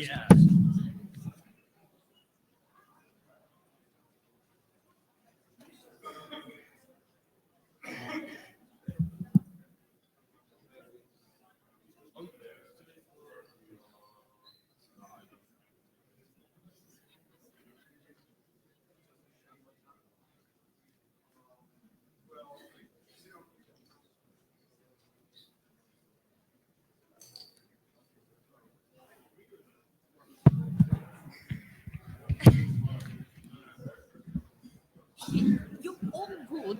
Yeah. You're all good.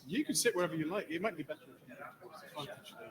You can sit wherever you like. It might be better if you towards the front, actually.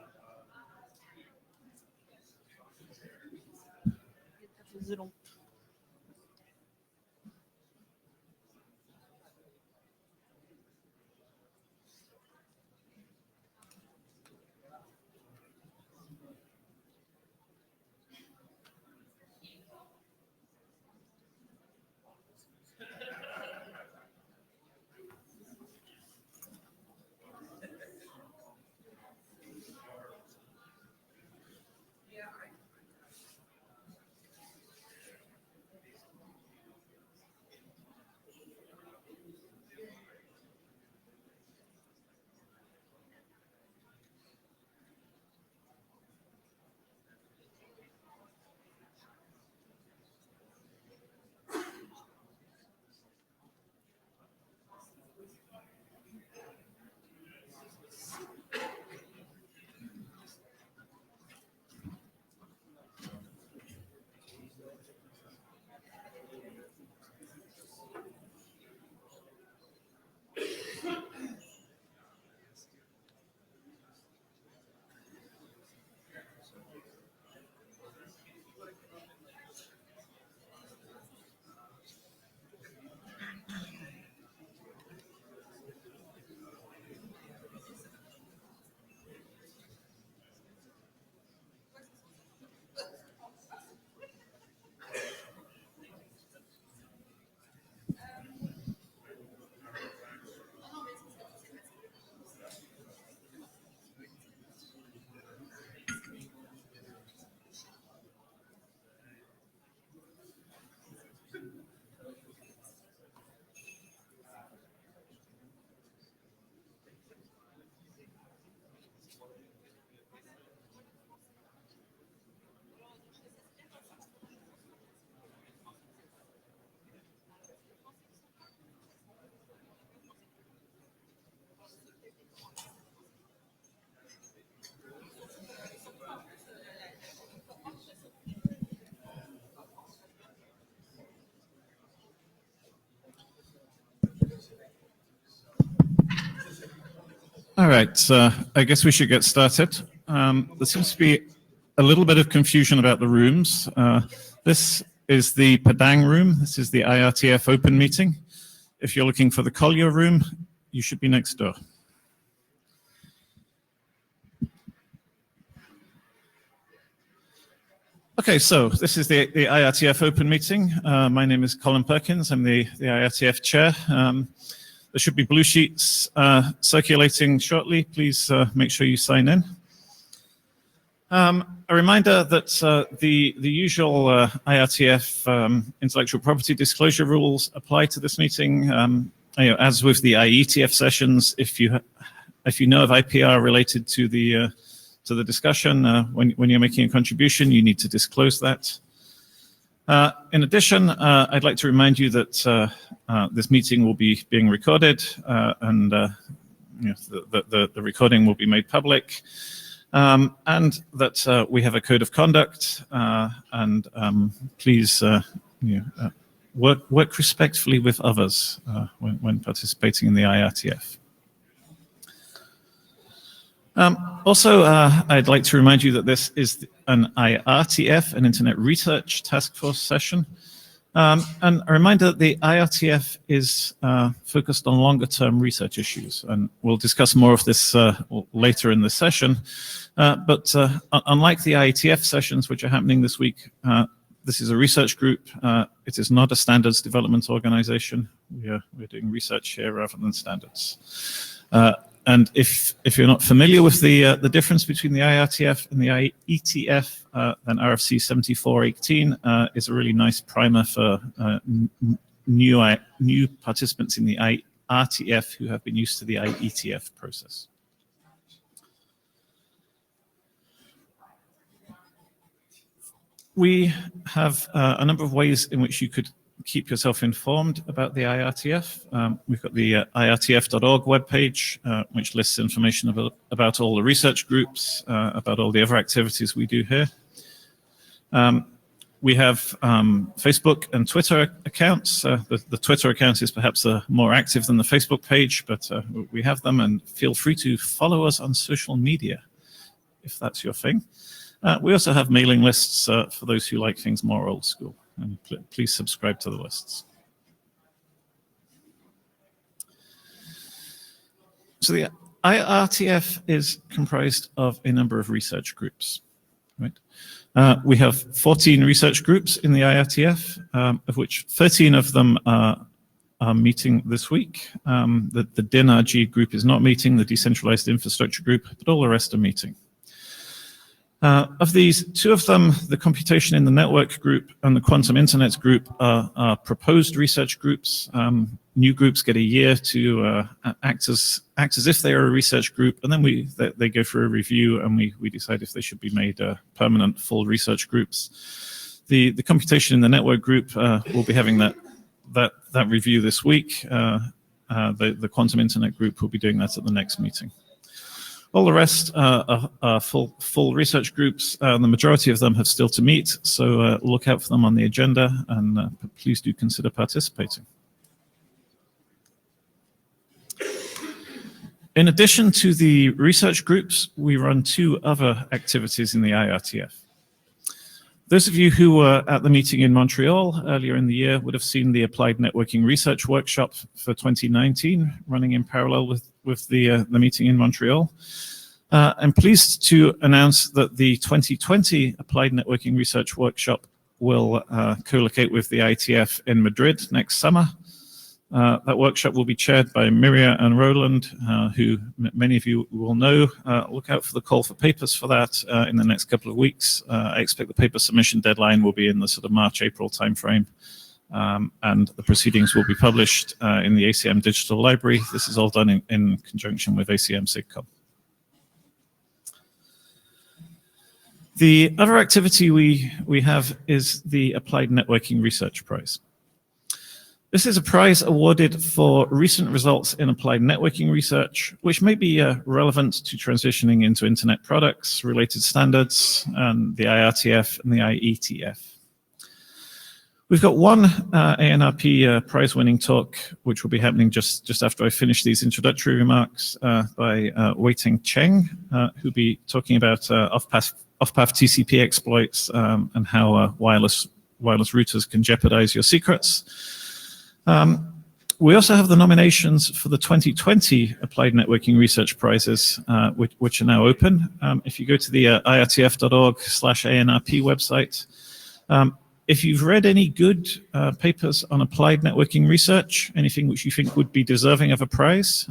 All right, I guess we should get started. There seems to be a little bit of confusion about the rooms. This is the Padang room. This is the IRTF open meeting. If you're looking for the Collier room, you should be next door. Okay, so this is the IRTF open meeting. My name is Colin Perkins. I'm the IRTF chair. There should be blue sheets circulating shortly. Please make sure you sign in. A reminder that the usual IRTF intellectual property disclosure rules apply to this meeting. As with the IETF sessions, if you know of IPR related to the discussion, when you're making a contribution, you need to disclose that. In addition, I'd like to remind you that this meeting will be being recorded, and the recording will be made public, and that we have a code of conduct, and please work respectfully with others when participating in the IRTF. Also, I'd like to remind you that this is an IRTF, an Internet Research Task Force session. And a reminder that the IRTF is focused on longer-term research issues, and we'll discuss more of this later in the session. But unlike the IETF sessions, which are happening this week, this is a research group. It is not a standards development organization. We're doing research here rather than standards. And if you're not familiar with the difference between the IRTF and the IETF, then RFC 7418 is a really nice primer for new participants in the IRTF who have been used to the IETF process. We have a number of ways in which you could keep yourself informed about the IRTF. We've got the IRTF.org webpage, which lists information about all the research groups, about all the other activities we do here. We have Facebook and Twitter accounts. The Twitter account is perhaps more active than the Facebook page, but we have them, and feel free to follow us on social media if that's your thing. We also have mailing lists for those who like things more old school. And please subscribe to the lists. So the IRTF is comprised of a number of research groups. Right? We have 14 research groups in the IRTF, of which 13 of them are meeting this week. The DIN-RG group is not meeting, the Decentralized Infrastructure group, but all the rest are meeting. Of these, 2 of them, the Computation in the Network group and the Quantum Internet group, are proposed research groups. New groups get a year to act as if they are a research group, and then they go through a review, and we decide if they should be made permanent full research groups. The Computation in the Network group will be having that review this week. The Quantum Internet group will be doing that at the next meeting. All the rest are full research groups. The majority of them have still to meet, so look out for them on the agenda, and please do consider participating. In addition to the research groups, we run 2 other activities in the IRTF. Those of you who were at the meeting in Montreal earlier in the year would have seen the Applied Networking Research Workshop for 2019 running in parallel with the meeting in Montreal. I'm pleased to announce that the 2020 Applied Networking Research Workshop will co-locate with the IETF in Madrid next summer. That workshop will be chaired by Miria and Roland, who many of you will know. Look out for the call for papers for that in the next couple of weeks. I expect the paper submission deadline will be in the sort of March-April timeframe, and the proceedings will be published in the ACM Digital Library. This is all done in conjunction with ACM SIGCOMM. The other activity we have is the Applied Networking Research Prize. This is a prize awarded for recent results in applied networking research, which may be relevant to transitioning into internet products, related standards, and the IRTF and the IETF. We've got one ANRP prize-winning talk, which will be happening just after I finish these introductory remarks by Wei-Ting Cheng, who'll be talking about off-path TCP exploits and how wireless routers can jeopardize your secrets. We also have the nominations for the 2020 Applied Networking Research Prizes, which are now open. If you go to the IRTF.org/ANRP website, if you've read any good papers on applied networking research, anything which you think would be deserving of a prize,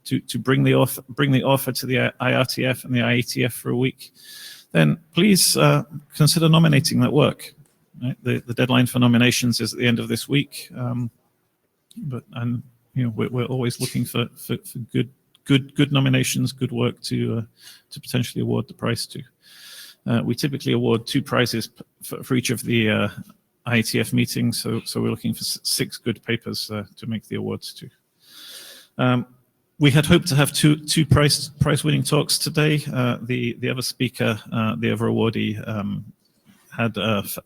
to bring the author to the IRTF and the IETF for a week, then please consider nominating that work. Right? The deadline for nominations is at the end of this week. And you know, we're always looking for good nominations, good work to potentially award the prize to. We typically award 2 prizes for each of the IETF meetings, so we're looking for 6 good papers to make the awards to. We had hoped to have two prize-winning talks today. The other speaker, the other awardee, had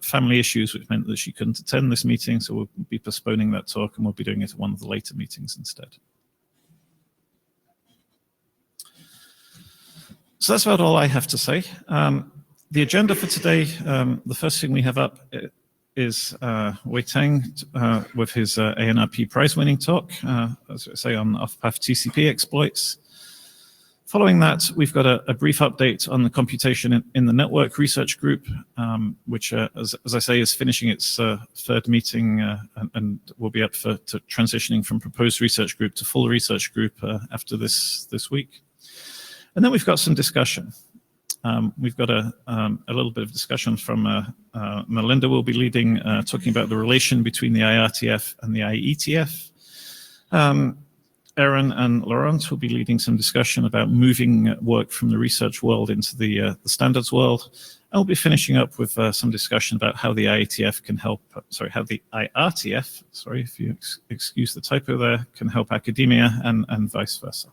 family issues, which meant that she couldn't attend this meeting, so we'll be postponing that talk, and we'll be doing it at one of the later meetings instead. So that's about all I have to say. The agenda for today, the first thing we have up is Wei Tang with his ANRP prize-winning talk, as I say, on off-path TCP exploits. Following that, we've got a brief update on the computation in the network research group, which, as I say, is finishing its third meeting and will be up to transitioning from proposed research group to full research group after this week. And then we've got some discussion. We've got a little bit of discussion from Melinda will be leading, talking about the relation between the IRTF and the IETF. Aaron and Laurent will be leading some discussion about moving work from the research world into the standards world. And we'll be finishing up with some discussion about how the IETF can help, how the IRTF, if you excuse the typo there, can help academia and vice versa.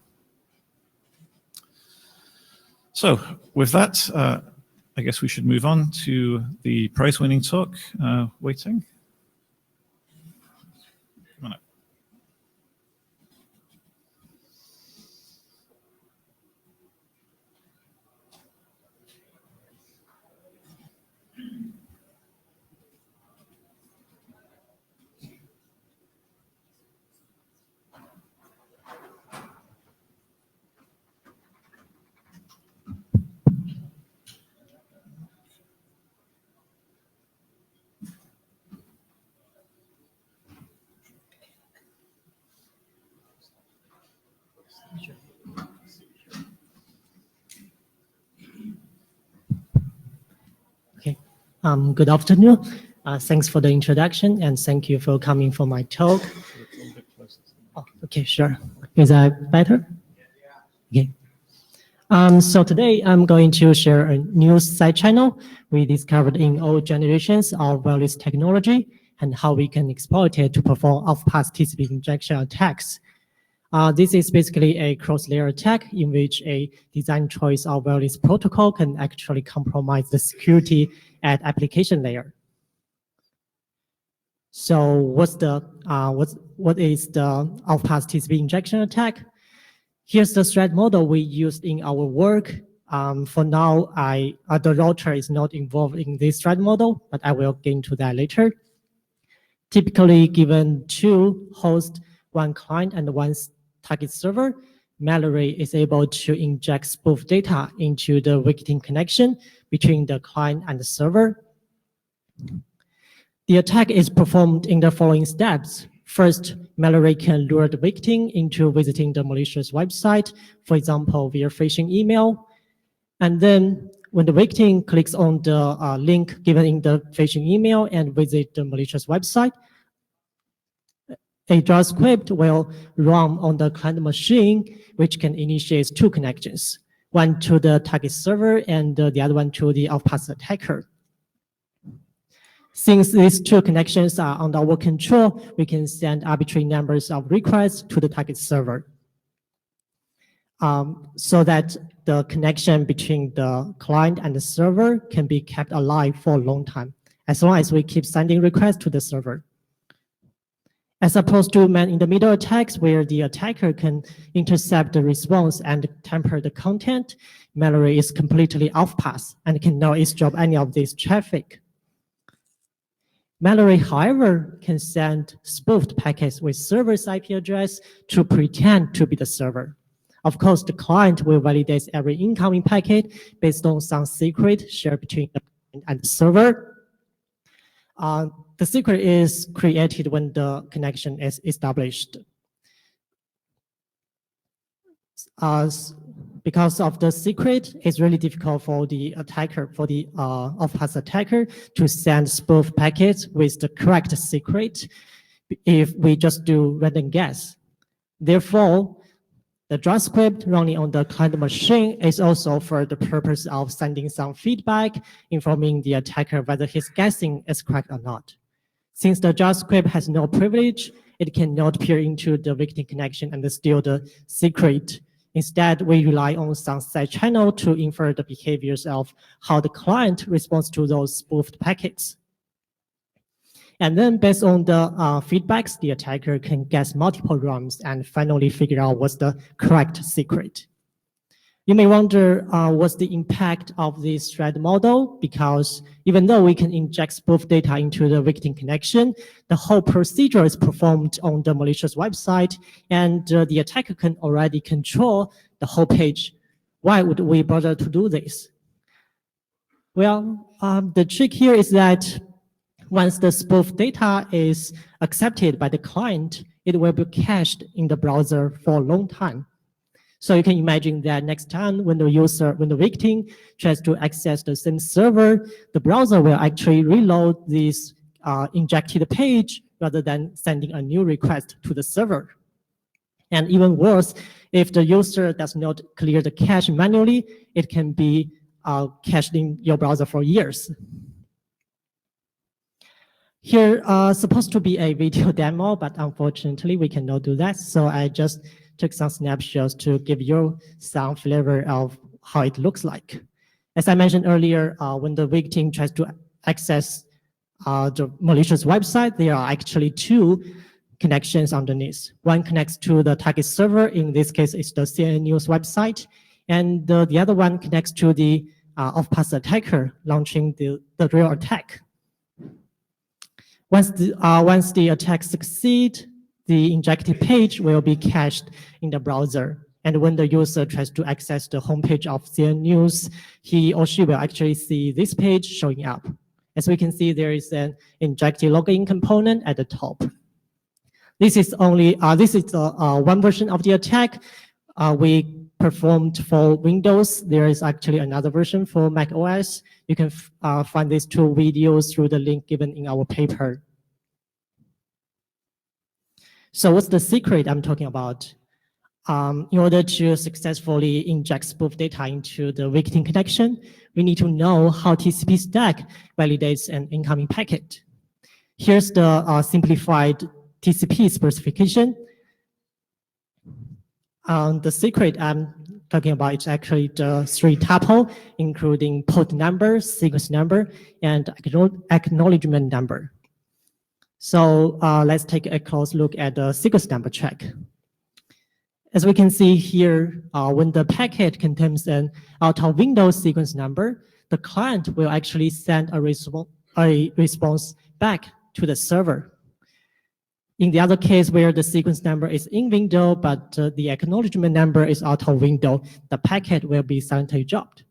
So with that, I guess we should move on to the prize-winning talk. Wei Tang. Come on up. Okay. Good afternoon. Thanks for the introduction and thank you for coming for my talk. Oh, okay, sure. Is that better? Okay. So today I'm going to share a new side channel we discovered in all generations of wireless technology and how we can exploit it to perform off-path TCP injection attacks. This is basically a cross-layer attack in which a design choice of wireless protocol can actually compromise the security at application layer. So what is the off-path TCP injection attack? Here's the threat model we used in our work. For now, the router is not involved in this threat model, but I will get into that later. Typically, given two hosts, one client and one target server, malware is able to inject spoof data into the victim connection between the client and the server. The attack is performed in the following steps. First, malware can lure the victim into visiting the malicious website, for example, via phishing email. And then when the victim clicks on the link given in the phishing email and visit the malicious website, a JavaScript will run on the client machine, which can initiate two connections, one to the target server and the other one to the off-path attacker. Since these two connections are under our control, we can send arbitrary numbers of requests to the target server so that the connection between the client and the server can be kept alive for a long time, as long as we keep sending requests to the server. As opposed to man-in-the-middle attacks, where the attacker can intercept the response and tamper the content, malware is completely off-path and cannot eavesdrop any of this traffic. Malware, however, can send spoofed packets with server's IP address to pretend to be the server. Of course, the client will validate every incoming packet based on some secret shared between the client and the server. The secret is created when the connection is established. Because of the secret, it's really difficult for the attacker, for the off-path attacker, to send spoof packets with the correct secret if we just do random guess. Therefore, the JavaScript running on the client machine is also for the purpose of sending some feedback, informing the attacker whether his guessing is correct or not. Since the JavaScript has no privilege, it cannot peer into the victim connection and steal the secret. Instead, we rely on some side channel to infer the behaviors of how the client responds to those spoofed packets. And then based on the feedbacks, the attacker can guess multiple runs and finally figure out what's the correct secret. You may wonder what's the impact of this threat model, because even though we can inject spoof data into the victim connection, the whole procedure is performed on the malicious website, and the attacker can already control the whole page. Why would we bother to do this? Well, the trick here is that once the spoof data is accepted by the client, it will be cached in the browser for a long time. So you can imagine that next time when the victim tries to access the same server, the browser will actually reload this injected page rather than sending a new request to the server. And even worse, if the user does not clear the cache manually, it can be cached in your browser for years. Here supposed to be a video demo, but unfortunately we cannot do that. So I just took some snapshots to give you some flavor of how it looks like. As I mentioned earlier, when the victim tries to access the malicious website, there are actually two connections underneath. One connects to the target server. In this case, it's the CNN News website. And the other one connects to the off-path attacker launching the real attack. Once the attack succeeds, the injected page will be cached in the browser. And when the user tries to access the homepage of CNN News, he or she will actually see this page showing up. As we can see, there is an injected login component at the top. This is only one version of the attack we performed for Windows. There is actually another version for Mac OS. You can find these two videos through the link given in our paper. So what's the secret I'm talking about? In order to successfully inject spoof data into the victim connection, we need to know how TCP stack validates an incoming packet. Here's the simplified TCP specification. The secret I'm talking about is actually the 3 tuple, including port number, sequence number, and acknowledgement number. So let's take a close look at the sequence number check. As we can see here, when the packet contains an out-of-window sequence number, the client will actually send a response back to the server. In the other case where the sequence number is in window, but the acknowledgement number is out of window, the packet will be silently dropped.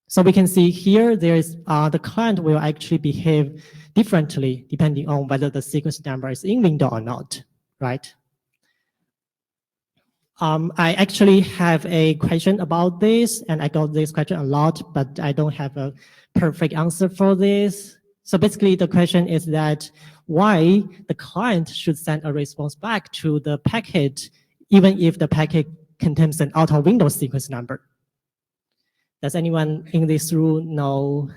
So we can see here, the client will actually behave differently depending on whether the sequence number is in window or not, right? I actually have a question about this, and I got this question a lot, but I don't have a perfect answer for this. So basically, the question is that why the client should send a response back to the packet, even if the packet contains an out-of-window sequence number. Does anyone in this room know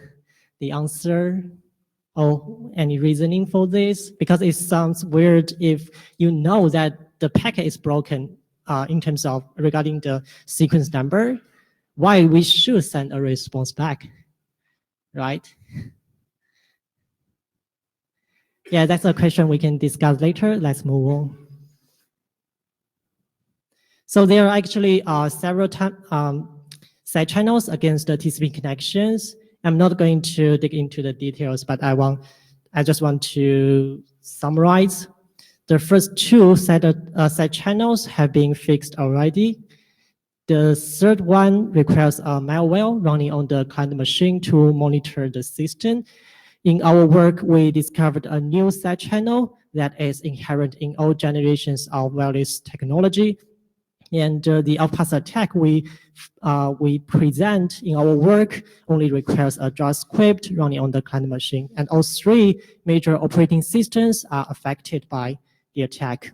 the answer or any reasoning for this? Because it sounds weird if you know that the packet is broken in terms of regarding the sequence number, why we should send a response back, right? Yeah, that's a question we can discuss later. Let's move on. So there are actually several side channels against the TCP connections. I'm not going to dig into the details, but I just want to summarize. The first 2 side channels have been fixed already. The third one requires a malware running on the client machine to monitor the system. In our work, we discovered a new side channel that is inherent in all generations of wireless technology. And the off-path attack we present in our work only requires a JavaScript running on the client machine. And all 3 major operating systems are affected by the attack.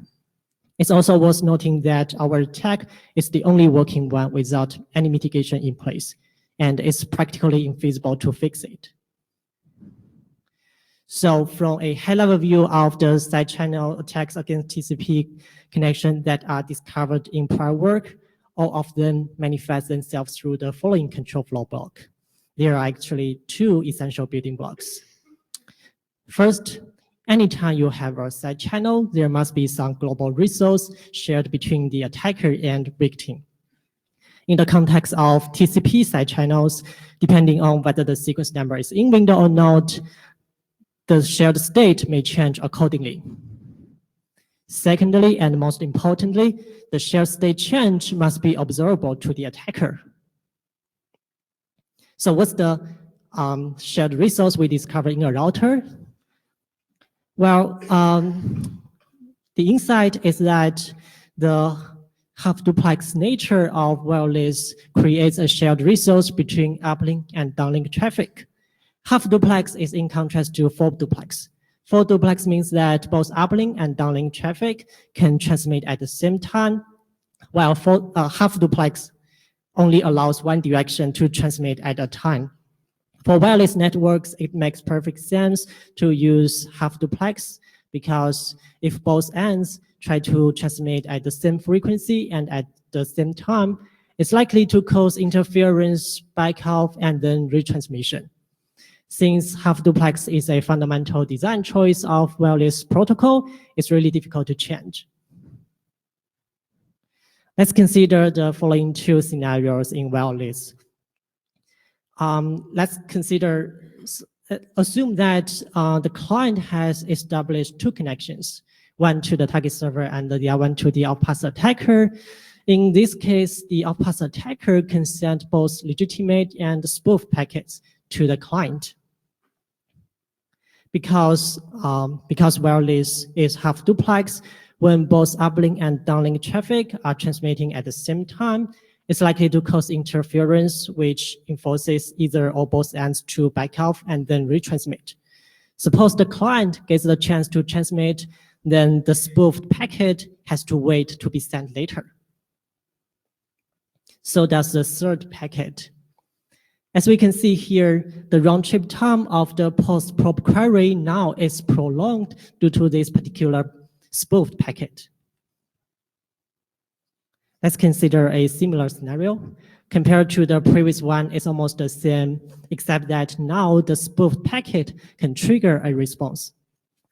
It's also worth noting that our attack is the only working one without any mitigation in place, and it's practically infeasible to fix it. So from a high-level view of the side channel attacks against TCP connection that are discovered in prior work, all of them manifest themselves through the following control flow block. There are actually 2 essential building blocks. First, anytime you have a side channel, there must be some global resource shared between the attacker and victim. In the context of TCP side channels, depending on whether the sequence number is in window or not, the shared state may change accordingly. Secondly, and most importantly, the shared state change must be observable to the attacker. So what's the shared resource we discover in a router? Well, the insight is that the half-duplex nature of wireless creates a shared resource between uplink and downlink traffic. Half-duplex is in contrast to full-duplex. Full-duplex means that both uplink and downlink traffic can transmit at the same time, while half-duplex only allows one direction to transmit at a time. For wireless networks, it makes perfect sense to use half-duplex because if both ends try to transmit at the same frequency and at the same time, it's likely to cause interference, back-off, and then retransmission. Since half-duplex is a fundamental design choice of wireless protocol, it's really difficult to change. Let's consider the following two scenarios in wireless. Let's assume that the client has established two connections, one to the target server and the other one to the outpass attacker. In this case, the outpass attacker can send both legitimate and spoof packets to the client. Because wireless is half-duplex, when both uplink and downlink traffic are transmitting at the same time, it's likely to cause interference, which enforces either or both ends to back off and then retransmit. Suppose the client gets the chance to transmit, then the spoofed packet has to wait to be sent later. So does the third packet. As we can see here, the round-trip time of the post-probe query now is prolonged due to this particular spoofed packet. Let's consider a similar scenario. Compared to the previous one, it's almost the same, except that now the spoofed packet can trigger a response.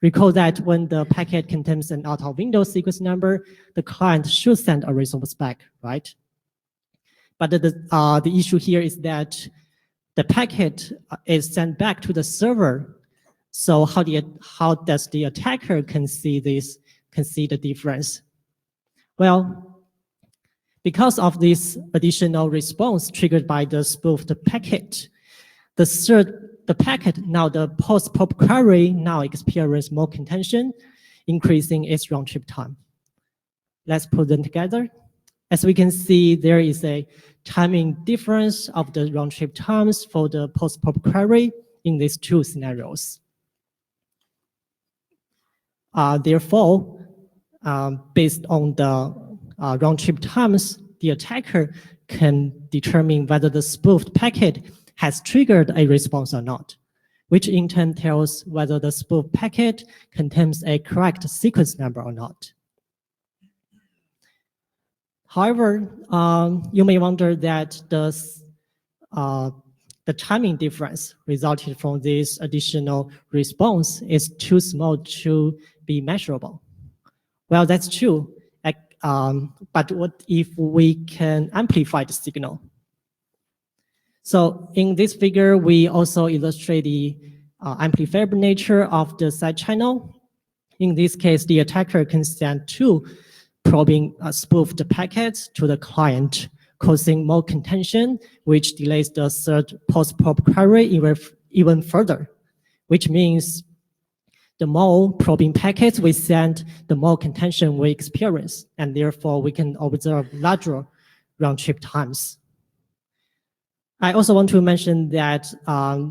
Recall that when the packet contains an out-of-window sequence number, the client should send a response back, right? But the issue here is that the packet is sent back to the server. So how does the attacker can see the difference? Well, because of this additional response triggered by the spoofed packet, the packet, now the post-probe query, now experience more contention, increasing its round-trip time. Let's put them together. As we can see, there is a timing difference of the round-trip times for the post-probe query in these two scenarios. Therefore, based on the round-trip times, the attacker can determine whether the spoofed packet has triggered a response or not, which in turn tells whether the spoofed packet contains a correct sequence number or not. However, you may wonder that the timing difference resulted from this additional response is too small to be measurable. Well, that's true. But what if we can amplify the signal? So in this figure, we also illustrate the amplifiable nature of the side channel. In this case, the attacker can send two probing spoofed packets to the client, causing more contention, which delays the third post-probe query even further, which means the more probing packets we send, the more contention we experience, and therefore we can observe larger round-trip times. I also want to mention that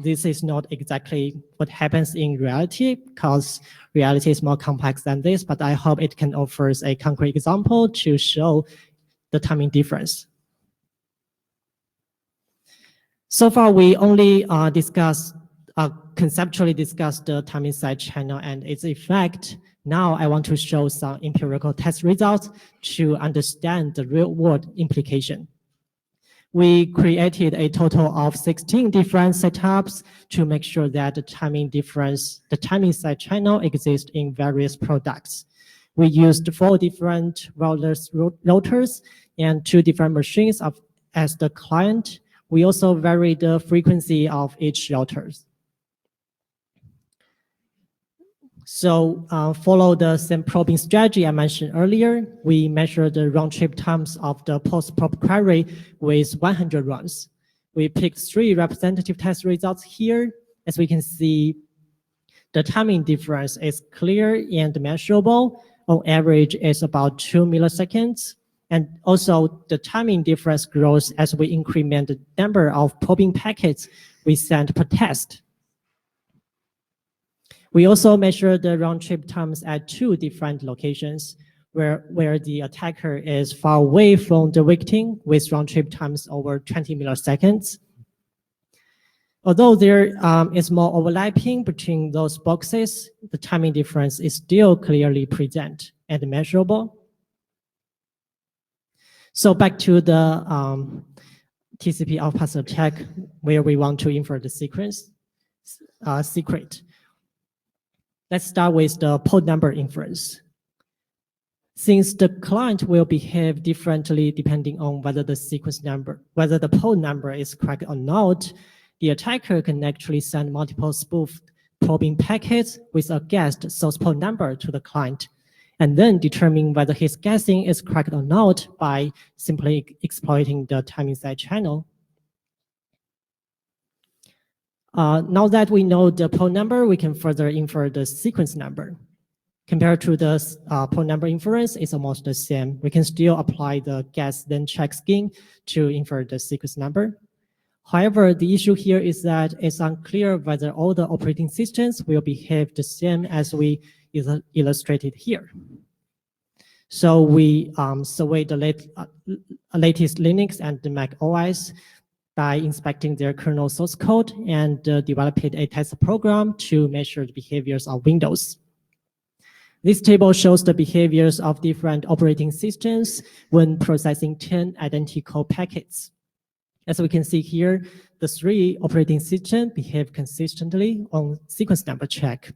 this is not exactly what happens in reality, because reality is more complex than this, but I hope it can offer a concrete example to show the timing difference. So far, we only conceptually discussed the timing side channel and its effect. Now I want to show some empirical test results to understand the real-world implication. We created a total of 16 different setups to make sure that the timing side channel exists in various products. We used 4 different wireless routers and 2 different machines of as the client, we also vary the frequency of each routers. So follow the same probing strategy I mentioned earlier. We measure the round-trip times of the post-probe query with 100 runs. We picked 3 representative test results here. As we can see, the timing difference is clear and measurable. On average, it's about 2 milliseconds. And also, the timing difference grows as we increment the number of probing packets we send per test. We also measure the round-trip times at 2 different locations, where the attacker is far away from the victim with round-trip times over 20 milliseconds. Although there is more overlapping between those boxes, the timing difference is still clearly present and measurable. So back to the TCP outpass attack, where we want to infer the secret. Let's start with the port number inference. Since the client will behave differently depending on whether the port number is correct or not, the attacker can actually send multiple spoofed probing packets with a guessed source port number to the client, and then determine whether his guessing is correct or not by simply exploiting the timing side channel. Now that we know the port number, we can further infer the sequence number. Compared to the port number inference, it's almost the same. We can still apply the guess then check scheme to infer the sequence number. However, the issue here is that it's unclear whether all the operating systems will behave the same as we illustrated here. So we surveyed the latest Linux and the Mac OS by inspecting their kernel source code and developed a test program to measure the behaviors of Windows. This table shows the behaviors of different operating systems when processing 10 identical packets. As we can see here, the 3 operating systems behave consistently on sequence number check,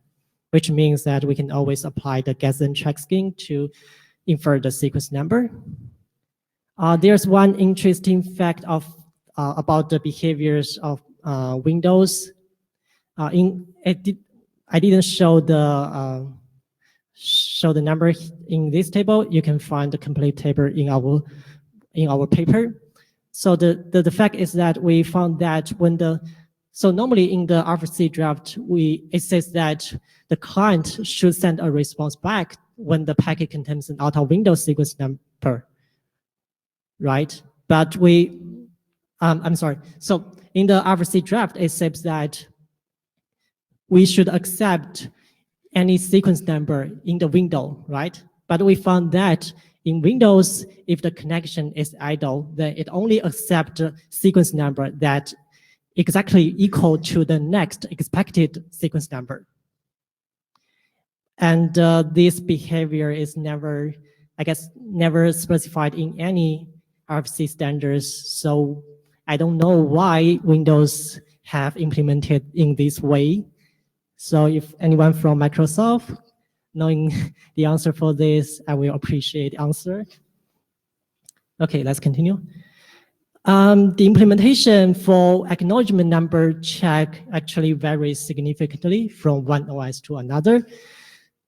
which means that we can always apply the guess and check scheme to infer the sequence number. There's one interesting fact about the behaviors of Windows. I didn't show the number in this table. You can find the complete table in our paper. So the fact is that we found that so normally in the RFC draft, it says that the client should send a response back when the packet contains an out of Windows sequence number, right? But I'm sorry. So in the RFC draft, it says that we should accept any sequence number in the window, right? But we found that in Windows, if the connection is idle, then it only accepts the sequence number that exactly equal to the next expected sequence number. And this behavior is never specified in any RFC standards. So I don't know why Windows have implemented in this way. So if anyone from Microsoft knowing the answer for this, I will appreciate the answer. Okay, let's continue. The implementation for acknowledgement number check actually varies significantly from one OS to another.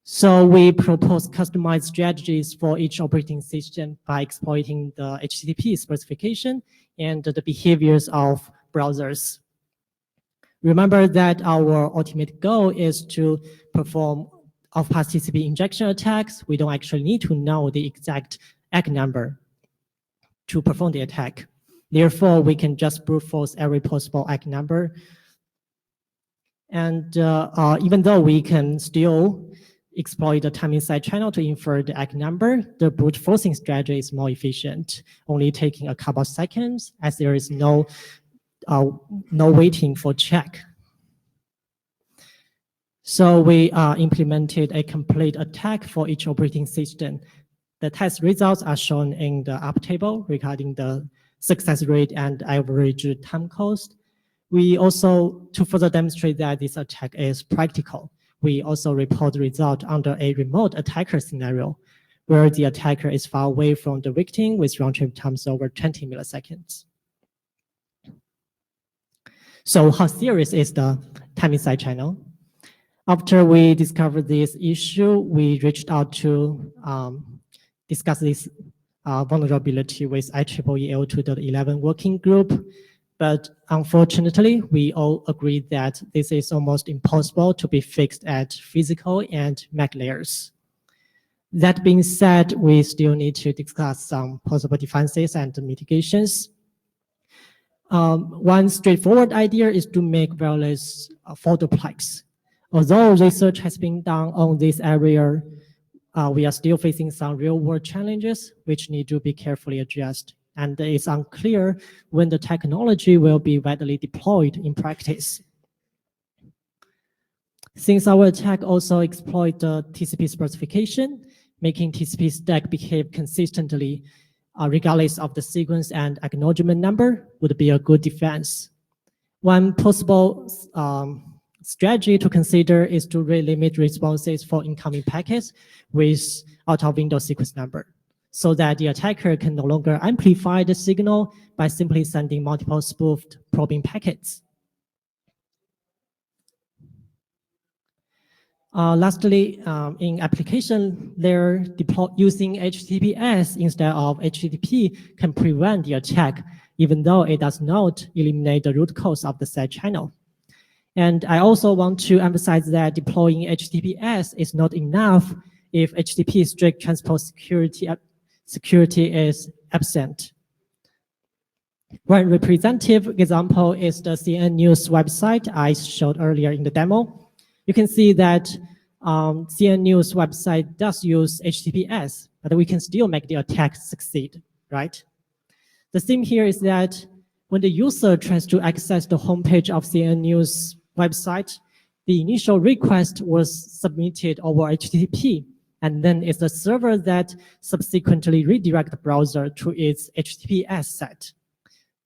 So we propose customized strategies for each operating system by exploiting the HTTP specification and the behaviors of browsers. Remember that our ultimate goal is to perform off-pass TCP injection attacks. We don't actually need to know the exact ACK number to perform the attack. Therefore, we can just brute force every possible ACK number. And even though we can still exploit the timing side channel to infer the ACK number, the brute forcing strategy is more efficient, only taking a couple of seconds as there is no waiting for check. So we implemented a complete attack for each operating system. The test results are shown in the up table regarding the success rate and average time cost. We also, to further demonstrate that this attack is practical, we also report the result under a remote attacker scenario, where the attacker is far away from the victim with round-trip times over 20 milliseconds. So how serious is the timing side channel? After we discovered this issue, we reached out to discuss this vulnerability with IEEE 802.11 working group. But unfortunately, we all agreed that this is almost impossible to be fixed at physical and MAC layers. That being said, we still need to discuss some possible defenses and mitigations. One straightforward idea is to make wireless foldoplex. Although research has been done on this area, we are still facing some real-world challenges which need to be carefully addressed. And it's unclear when the technology will be widely deployed in practice. Since our attack also exploits the TCP specification, making TCP stack behave consistently regardless of the sequence and acknowledgement number would be a good defense. One possible strategy to consider is to limit responses for incoming packets with out-of-window sequence number, so that the attacker can no longer amplify the signal by simply sending multiple spoofed probing packets. Lastly, in application layer, using HTTPS instead of HTTP can prevent the attack, even though it does not eliminate the root cause of the side channel. And I also want to emphasize that deploying HTTPS is not enough if HTTP strict transport security is absent. One representative example is the CNN News website I showed earlier in the demo. You can see that CNN News website does use HTTPS, but we can still make the attack succeed, right? The theme here is that when the user tries to access the homepage of CNN News website, the initial request was submitted over HTTP, and then it's the server that subsequently redirects the browser to its HTTPS set.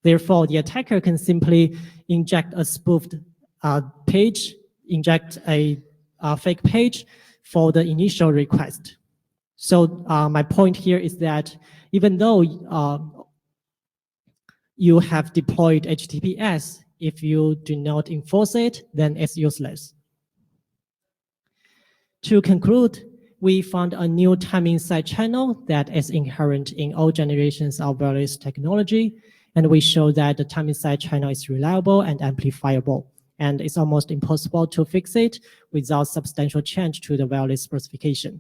Therefore, the attacker can simply inject a spoofed page, inject a fake page for the initial request. So my point here is that even though you have deployed HTTPS, if you do not enforce it, then it's useless. To conclude, we found a new timing side channel that is inherent in all generations of wireless technology, and we show that the timing side channel is reliable and amplifiable, and it's almost impossible to fix it without substantial change to the wireless specification.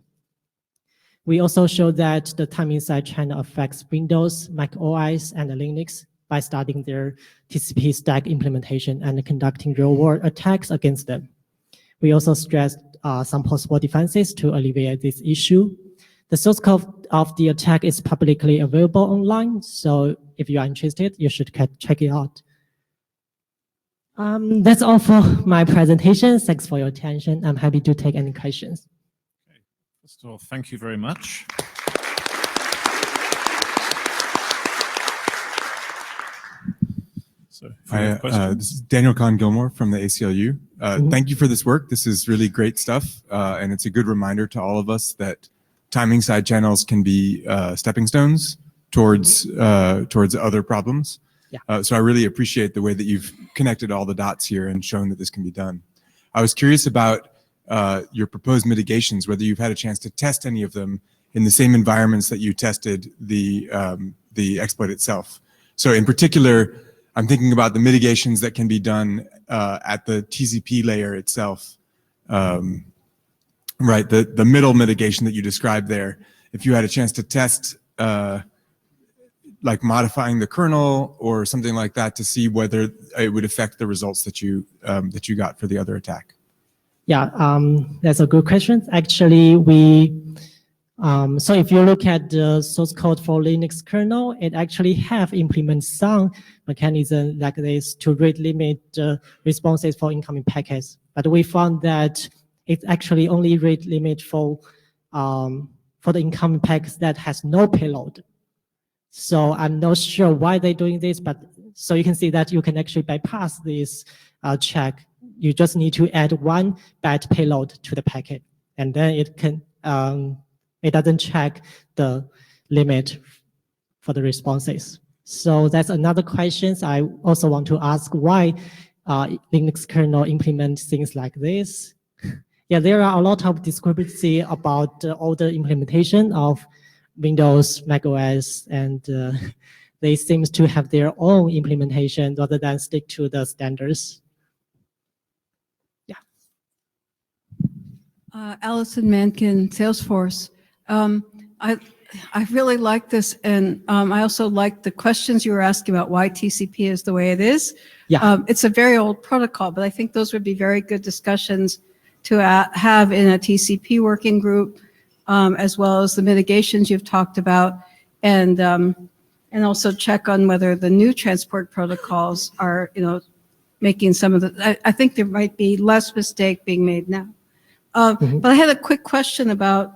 We also show that the timing side channel affects Windows, Mac OS, and Linux by studying their TCP stack implementation and conducting real-world attacks against them. We also stressed some possible defenses to alleviate this issue. The source code of the attack is publicly available online, so if you are interested, you should check it out. That's all for my presentation. Thanks for your attention. I'm happy to take any questions. Okay. First of all, thank you very much. So, this is Daniel Kahn-Gilmore from the ACLU. Thank you for this work. This is really great stuff, and it's a good reminder to all of us that timing side channels can be stepping stones towards other problems. Yeah. So I really appreciate the way that you've connected all the dots here and shown that this can be done. I was curious about your proposed mitigations, whether you've had a chance to test any of them in the same environments that you tested the exploit itself. So in particular, I'm thinking about the mitigations that can be done at the TCP layer itself. Right, the middle mitigation that you described there. If you had a chance to test like modifying the kernel or something like that to see whether it would affect the results that you got for the other attack. Yeah, that's a good question. Actually, so if you look at the source code for Linux kernel, it actually have implemented some mechanism like this to rate limit responses for incoming packets. But we found that it actually only rate limit for the incoming packets that has no payload. So I'm not sure why they're doing this, but so you can see that you can actually bypass this check. You just need to add one bad payload to the packet, and then it can it doesn't check the limit for the responses. So that's another question I also want to ask, why Linux kernel implement things like this. Yeah, there are a lot of discrepancy about all the implementation of Windows, Mac OS, and they seem to have their own implementation rather than stick to the standards. Allison Mankin, Salesforce. I really like this, and I also like the questions you were asking about why TCP is the way it is. Yeah. It's a very old protocol, but I think those would be very good discussions to have in a TCP working group, as well as the mitigations you've talked about, and also check on whether the new transport protocols are, making some of the. I think there might be less mistake being made now. But I had a quick question about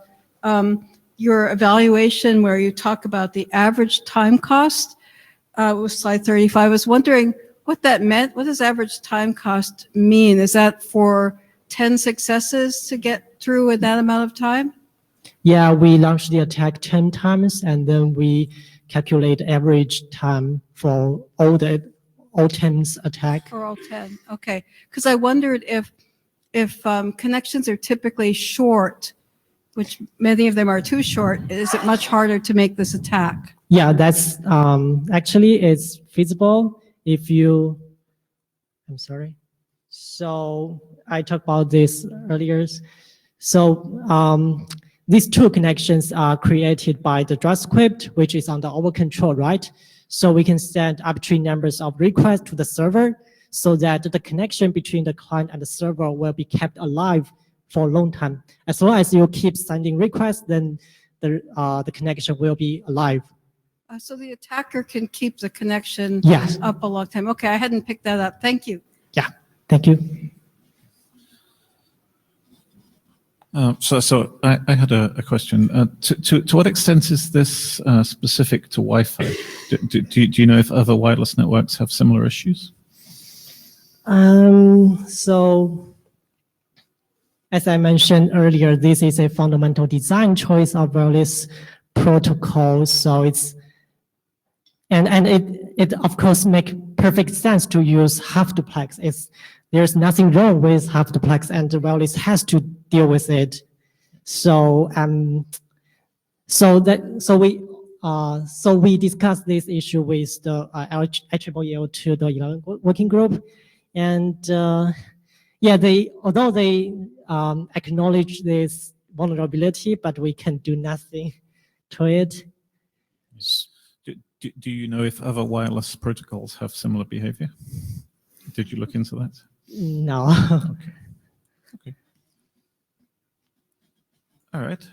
your evaluation where you talk about the average time cost with slide 35. I was wondering what that meant. What does average time cost mean? Is that for 10 successes to get through in that amount of time? Yeah, we launched the attack 10 times, and then we calculate average time for all 10 attack. For all 10, okay. Because I wondered if connections are typically short, which many of them are too short, is it much harder to make this attack? Yeah, that's actually it's feasible if you. I'm sorry. So I talked about this earlier. So these two connections are created by the JavaScript, which is under our control, right? So we can send arbitrary numbers of requests to the server, so that the connection between the client and the server will be kept alive for a long time. As long as you keep sending requests, then the connection will be alive. So the attacker can keep the connection Yes. up a long time. Okay, I hadn't picked that up. Thank you. Yeah, thank you. So I had a question. To what extent is this specific to Wi-Fi? Do you know if other wireless networks have similar issues? So as I mentioned earlier, this is a fundamental design choice of wireless protocols. So and it of course make perfect sense to use half duplex. There's nothing wrong with half duplex, and the wireless has to deal with it. So we discussed this issue with the IEEE the 11 working group, and although they acknowledge this vulnerability, but we can do nothing to it. Do you know if other wireless protocols have similar behavior? Did you look into that? No. Okay. All right.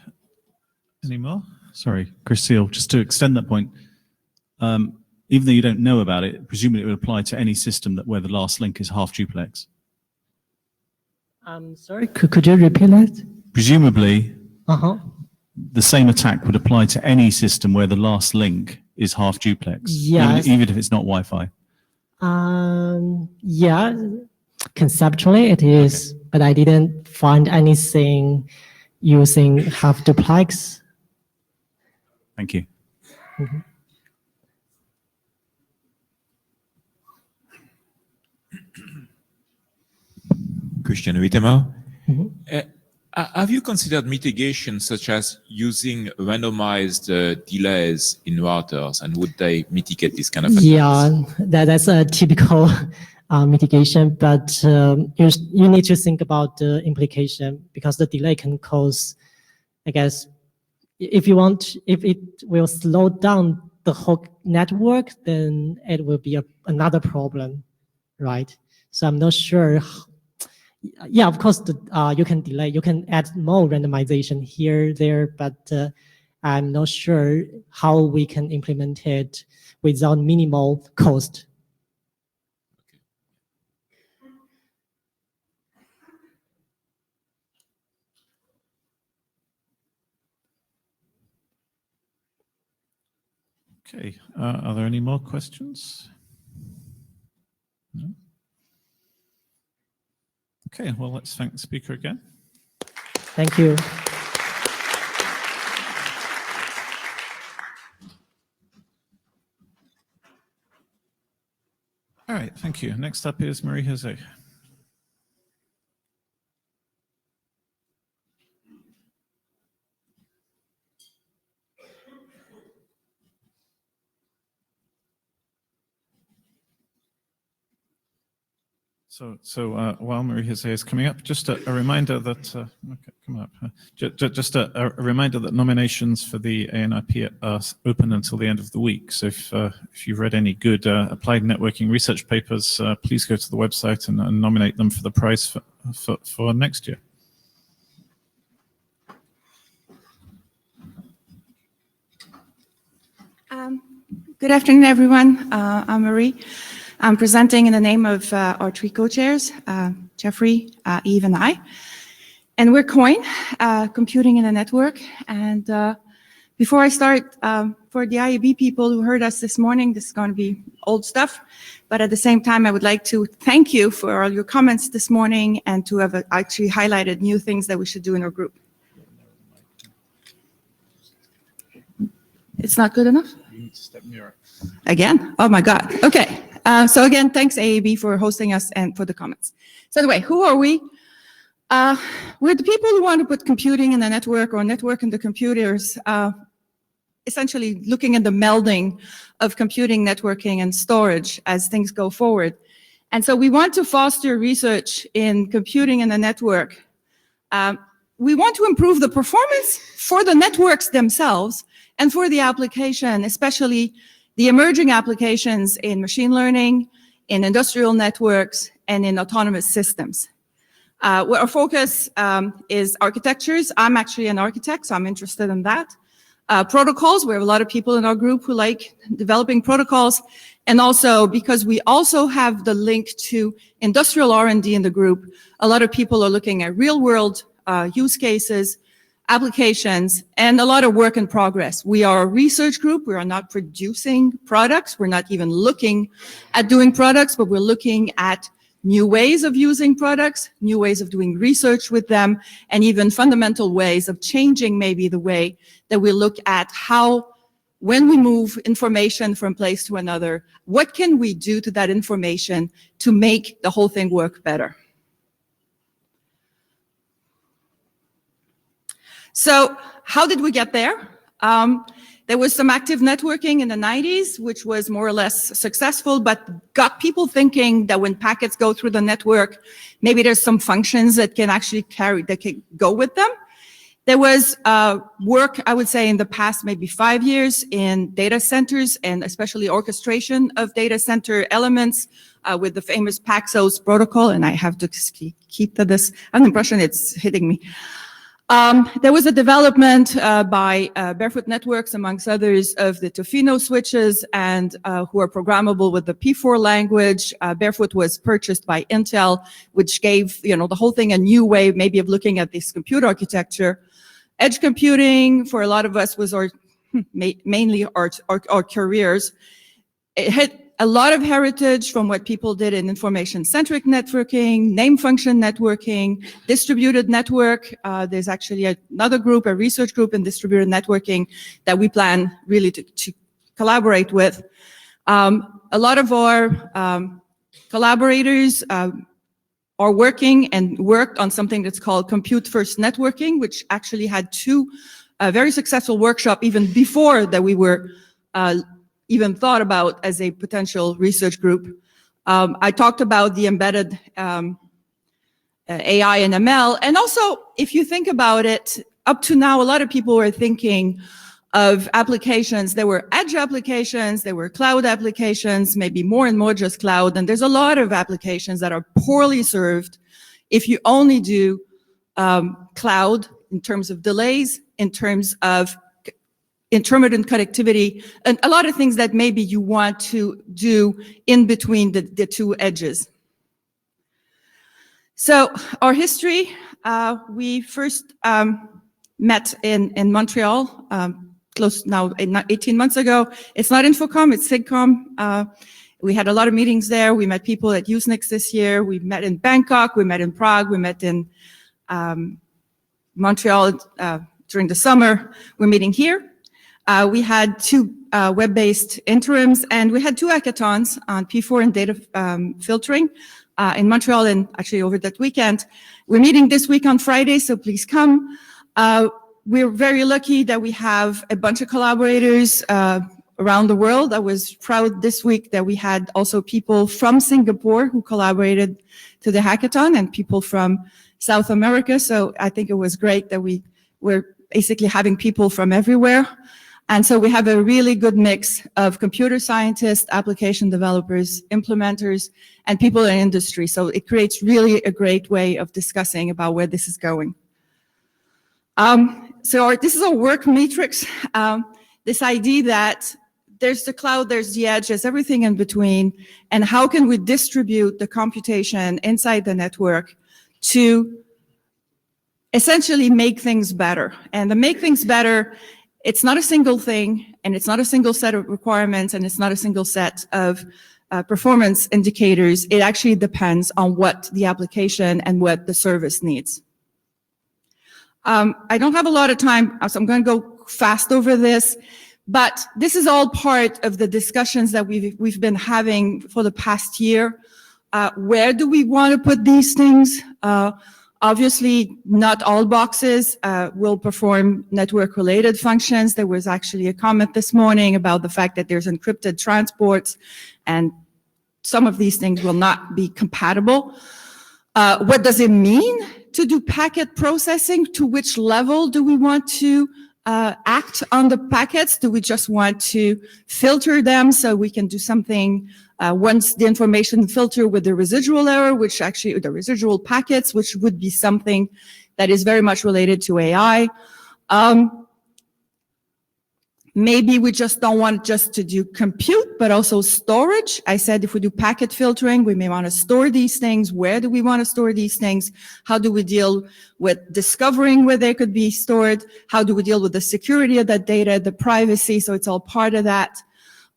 Any more? Sorry, Chris Seal, just to extend that point, even though you don't know about it, presumably it would apply to any system where the last link is half duplex. Sorry, could you repeat that? Presumably, the same attack would apply to any system where the last link is half duplex, yes. even if it's not Wi-Fi. Yeah, conceptually it is, but I didn't find anything using half duplex. Thank you. Christian Wittemau. Have you considered mitigation such as using randomized delays in routers, and would they mitigate this kind of attacks? Yeah, that's a typical mitigation, but you need to think about the implication, because the delay can cause, I guess, if it will slow down the whole network, then it will be another problem, right? So I'm not sure. Yeah, of course, you can delay, you can add more randomization here, there, but I'm not sure how we can implement it without minimal cost. Okay. Are there any more questions? No? Okay, well, let's thank the speaker again. Thank you. All right, thank you. Next up is Marie-Jose. So while Marie-Jose is coming up, just a reminder that okay, come up. Just a reminder that nominations for the ANIP are open until the end of the week. So if you've read any good applied networking research papers, please go to the website and nominate them for the prize for next year. Good afternoon, everyone. I'm Marie. I'm presenting in the name of our three co-chairs, Jeffrey, Eve, and I. And we're COIN, Computing in a Network. And before I start, for the IAB people who heard us this morning, this is going to be old stuff. But at the same time, I would like to thank you for all your comments this morning and to have actually highlighted new things that we should do in our group. It's not good enough? You need to step nearer. Again? Oh my God. Okay. So again, thanks AAB for hosting us and for the comments. So anyway, who are we? We're the people who want to put computing in the network or network in the computers, essentially looking at the melding of computing, networking, and storage as things go forward. And so we want to foster research in computing in the network. We want to improve the performance for the networks themselves and for the application, especially the emerging applications in machine learning, in industrial networks, and in autonomous systems. Where our focus is architectures. I'm actually an architect, so I'm interested in that. Protocols, we have a lot of people in our group who like developing protocols. And also, because we also have the link to industrial R&D in the group, a lot of people are looking at real-world use cases, applications, and a lot of work in progress. We are a research group. We are not producing products. We're not even looking at doing products, but we're looking at new ways of using products, new ways of doing research with them, and even fundamental ways of changing maybe the way that we look at how, when we move information from place to another, what can we do to that information to make the whole thing work better? So how did we get there? There was some active networking in the 90s, which was more or less successful, but got people thinking that when packets go through the network, maybe there's some functions that can actually that can go with them. There was work, I would say, in the past maybe 5 years in data centers and especially orchestration of data center elements with the famous Paxos protocol. And I have to keep to this. I have the impression it's hitting me. There was a development by Barefoot Networks, amongst others, of the Tofino switches and who are programmable with the P4 language. Barefoot was purchased by Intel, which gave the whole thing a new way maybe of looking at this compute architecture. Edge computing, for a lot of us, was mainly our careers. It had a lot of heritage from what people did in information-centric networking, name function networking, distributed network. There's actually another group, a research group in distributed networking that we plan really to collaborate with. A lot of our collaborators are working and worked on something that's called compute-first networking, which actually had two very successful workshops even before that we were even thought about as a potential research group. I talked about the embedded AI and ML. And also, if you think about it, up to now, a lot of people were thinking of applications. There were edge applications, there were cloud applications, maybe more and more just cloud. And there's a lot of applications that are poorly served if you only do cloud in terms of delays, in terms of intermittent connectivity, and a lot of things that maybe you want to do in between the two edges. So our history, we first met in Montreal, close now 18 months ago. It's not Infocom, it's SIGCOM. We had a lot of meetings there. We met people at Usenix this year. We met in Bangkok, we met in Prague, we met in Montreal during the summer. We're meeting here. We had 2 web-based interims, and we had 2 hackathons on P4 and data filtering in Montreal, and actually over that weekend. We're meeting this week on Friday, so please come. We're very lucky that we have a bunch of collaborators around the world. I was proud this week that we had also people from Singapore who collaborated to the hackathon and people from South America. So I think it was great that we were basically having people from everywhere. And so we have a really good mix of computer scientists, application developers, implementers, and people in industry. So it creates really a great way of discussing about where this is going. This is a work matrix. This idea that there's the cloud, there's the edge, there's everything in between, and how can we distribute the computation inside the network to essentially make things better. And to make things better, it's not a single thing, and it's not a single set of requirements, and it's not a single set of performance indicators. It actually depends on what the application and what the service needs. I don't have a lot of time, so I'm going to go fast over this. But this is all part of the discussions that we've been having for the past year. Where do we want to put these things? Obviously, not all boxes will perform network-related functions. There was actually a comment this morning about the fact that there's encrypted transports, and some of these things will not be compatible. What does it mean to do packet processing? To which level do we want to act on the packets? Do we just want to filter them so we can do something once the information filter with the residual error, which actually, the residual packets, which would be something that is very much related to AI. Maybe we just don't want just to do compute, but also storage. I said if we do packet filtering, we may want to store these things. Where do we want to store these things? How do we deal with discovering where they could be stored? How do we deal with the security of that data, the privacy? So it's all part of that.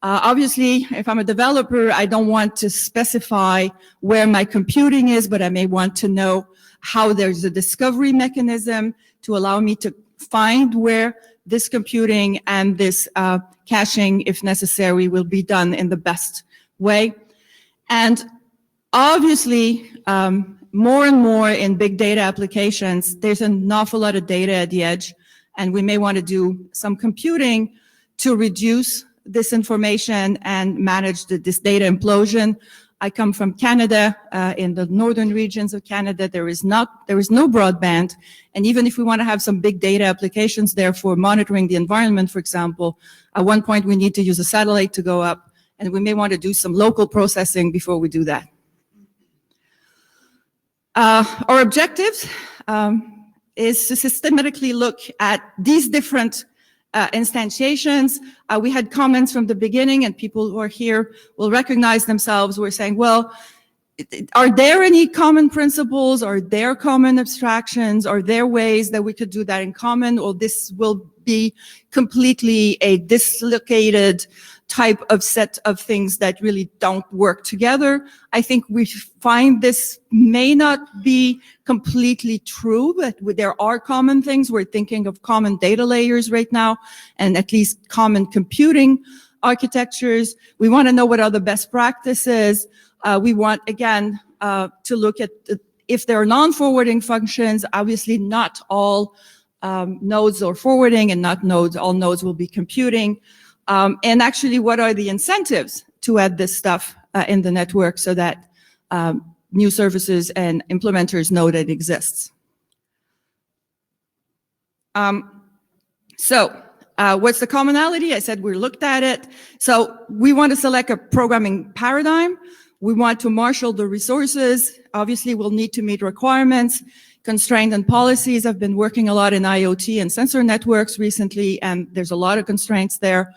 Obviously, if I'm a developer, I don't want to specify where my computing is, but I may want to know how there's a discovery mechanism to allow me to find where this computing and this caching, if necessary, will be done in the best way. And obviously, more and more in big data applications, there's an awful lot of data at the edge, and we may want to do some computing to reduce this information and manage this data implosion. I come from Canada. In the northern regions of Canada, there is no broadband. And even if we want to have some big data applications there for monitoring the environment, for example, at one point we need to use a satellite to go up, and we may want to do some local processing before we do that. Our objectives is to systematically look at these different instantiations. We had comments from the beginning, and people who are here will recognize themselves. We're saying, well, are there any common principles? Are there common abstractions? Are there ways that we could do that in common? Or this will be completely a dislocated type of set of things that really don't work together? I think we find this may not be completely true, but there are common things. We're thinking of common data layers right now, and at least common computing architectures. We want to know what are the best practices. We want, again, to look at if there are non-forwarding functions. Obviously, not all nodes are forwarding, and not all nodes will be computing. And actually, what are the incentives to add this stuff in the network so that new services and implementers know that it exists? What's the commonality? I said we looked at it. So we want to select a programming paradigm. We want to marshal the resources. Obviously, we'll need to meet requirements. Constraints and policies. I've been working a lot in IoT and sensor networks recently, and there's a lot of constraints there.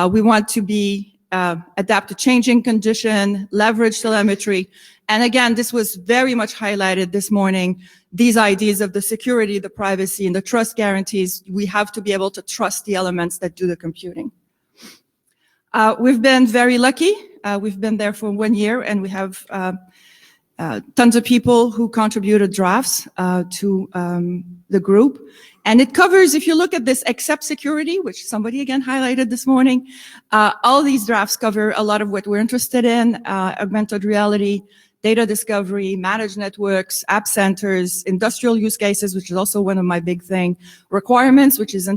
We want to be adapt to changing condition, leverage telemetry. And again, this was very much highlighted this morning, these ideas of the security, the privacy, and the trust guarantees. We have to be able to trust the elements that do the computing. We've been very lucky. We've been there for 1 year, and we have tons of people who contributed drafts to the group. And it covers, if you look at this except security, which somebody again highlighted this morning, all these drafts cover a lot of what we're interested in, augmented reality, data discovery, managed networks, app centers, industrial use cases, which is also one of my big thing, requirements, which is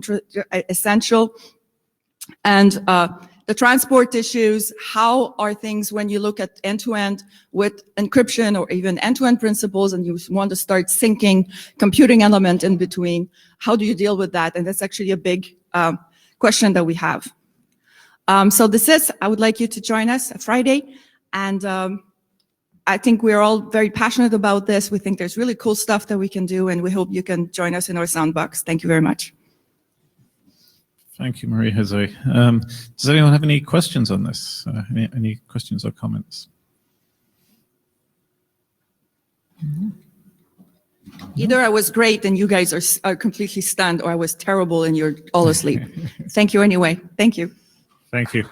essential, and the transport issues. How are things when you look at end-to-end with encryption or even end-to-end principles and you want to start syncing computing element in between? How do you deal with that? And that's actually a big question that we have. So this is, I would like you to join us Friday. And I think we're all very passionate about this. We think there's really cool stuff that we can do, and we hope you can join us in our sandbox. Thank you very much. Thank you, Marie-José. Does anyone have any questions on this? Any questions or comments? Either I was great and you guys are completely stunned, or I was terrible and you're all asleep. Thank you anyway. Thank you. Thank you.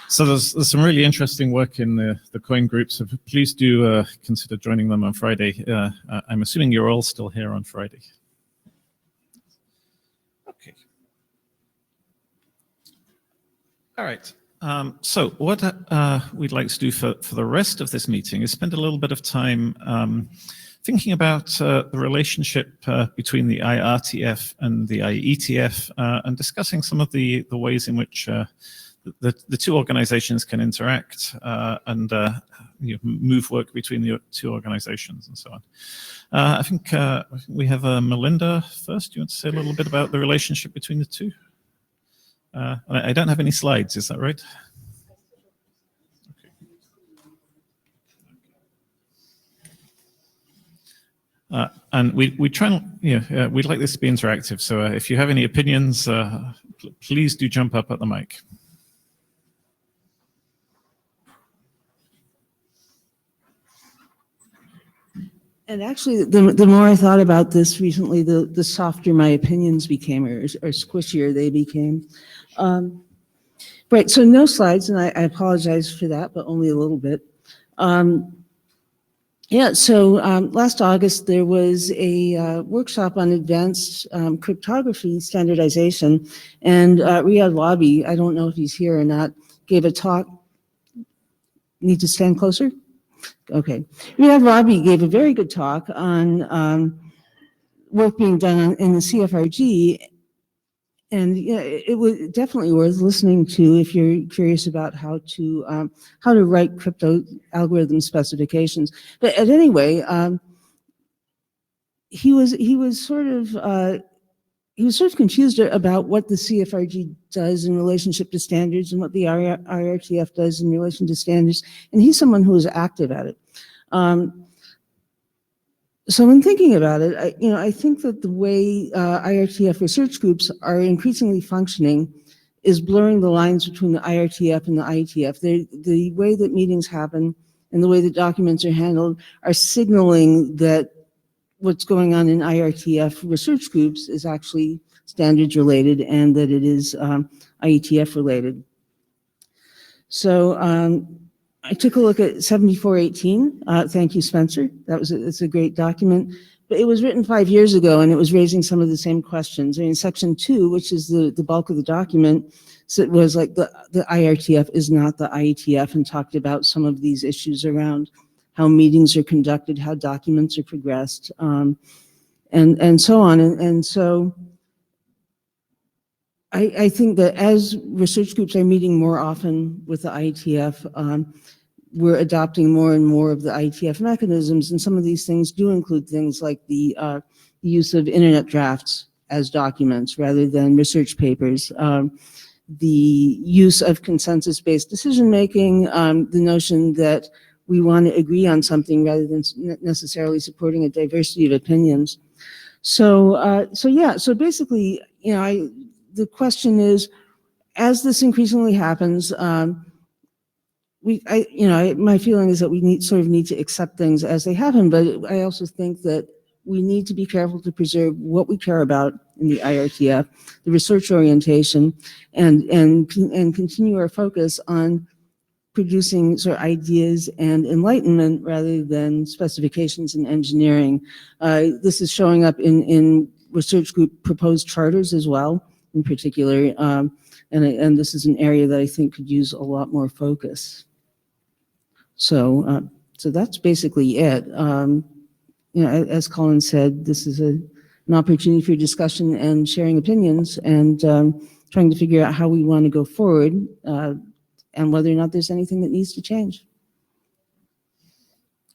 So there's some really interesting work in the COIN group, so please do consider joining them on Friday. I'm assuming you're all still here on Friday. Okay. All right. So what we'd like to do for the rest of this meeting is spend a little bit of time thinking about the relationship between the IRTF and the IETF and discussing some of the ways in which the two organizations can interact and move work between the two organizations and so on. I think we have Melinda first. Do you want to say a little bit about the relationship between the two? I don't have any slides, is that right? Okay. And we try and, we'd like this to be interactive. So if you have any opinions, please do jump up at the mic. And actually, the more I thought about this recently, the softer my opinions became, or squishier they became. Right, so no slides, and I apologize for that, but only a little bit. Yeah, so last August, there was a workshop on advanced cryptography standardization, and Riyad Labi, I don't know if he's here or not, gave a talk. Need to stand closer? Okay. Riyad Labi gave a very good talk on work being done in the CFRG, and yeah, it was definitely worth listening to if you're curious about how to write crypto algorithm specifications. But at any way, he was sort of confused about what the CFRG does in relationship to standards and what the IRTF does in relation to standards. And he's someone who is active at it. So when thinking about it, I think that the way IRTF research groups are increasingly functioning is blurring the lines between the IRTF and the IETF. The way that meetings happen and the way that documents are handled are signaling that what's going on in IRTF research groups is actually standards related and that it is IETF related. So I took a look at 7418. Thank you, Spencer. It's a great document. But it was written 5 years ago, and it was raising some of the same questions. I mean, section 2, which is the bulk of the document, so it was like the IRTF is not the IETF, and talked about some of these issues around how meetings are conducted, how documents are progressed, and so on. And so I think that as research groups are meeting more often with the IETF, we're adopting more and more of the IETF mechanisms, and some of these things do include things like the use of internet drafts as documents rather than research papers, the use of consensus-based decision-making, the notion that we want to agree on something rather than necessarily supporting a diversity of opinions. So basically, the question is, as this increasingly happens, my feeling is that we need to accept things as they happen, but I also think that we need to be careful to preserve what we care about in the IRTF, the research orientation, and continue our focus on producing sort of ideas and enlightenment rather than specifications and engineering. This is showing up in research group proposed charters as well, in particular, and this is an area that I think could use a lot more focus. So that's basically it. You know, as Colin said, this is an opportunity for discussion and sharing opinions and trying to figure out how we want to go forward and whether or not there's anything that needs to change.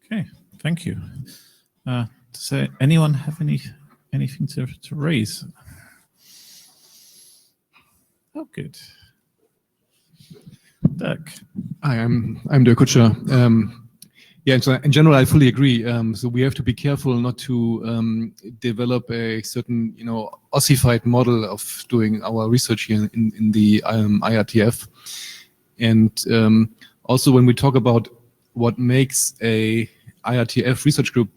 Okay, thank you. Does anyone have anything to raise? Oh, good. Dirk. Hi, I'm Dirk Kutscher. Yeah, so in general, I fully agree. So we have to be careful not to develop a certain, ossified model of doing our research here in the IRTF. And also when we talk about what makes a IRTF research group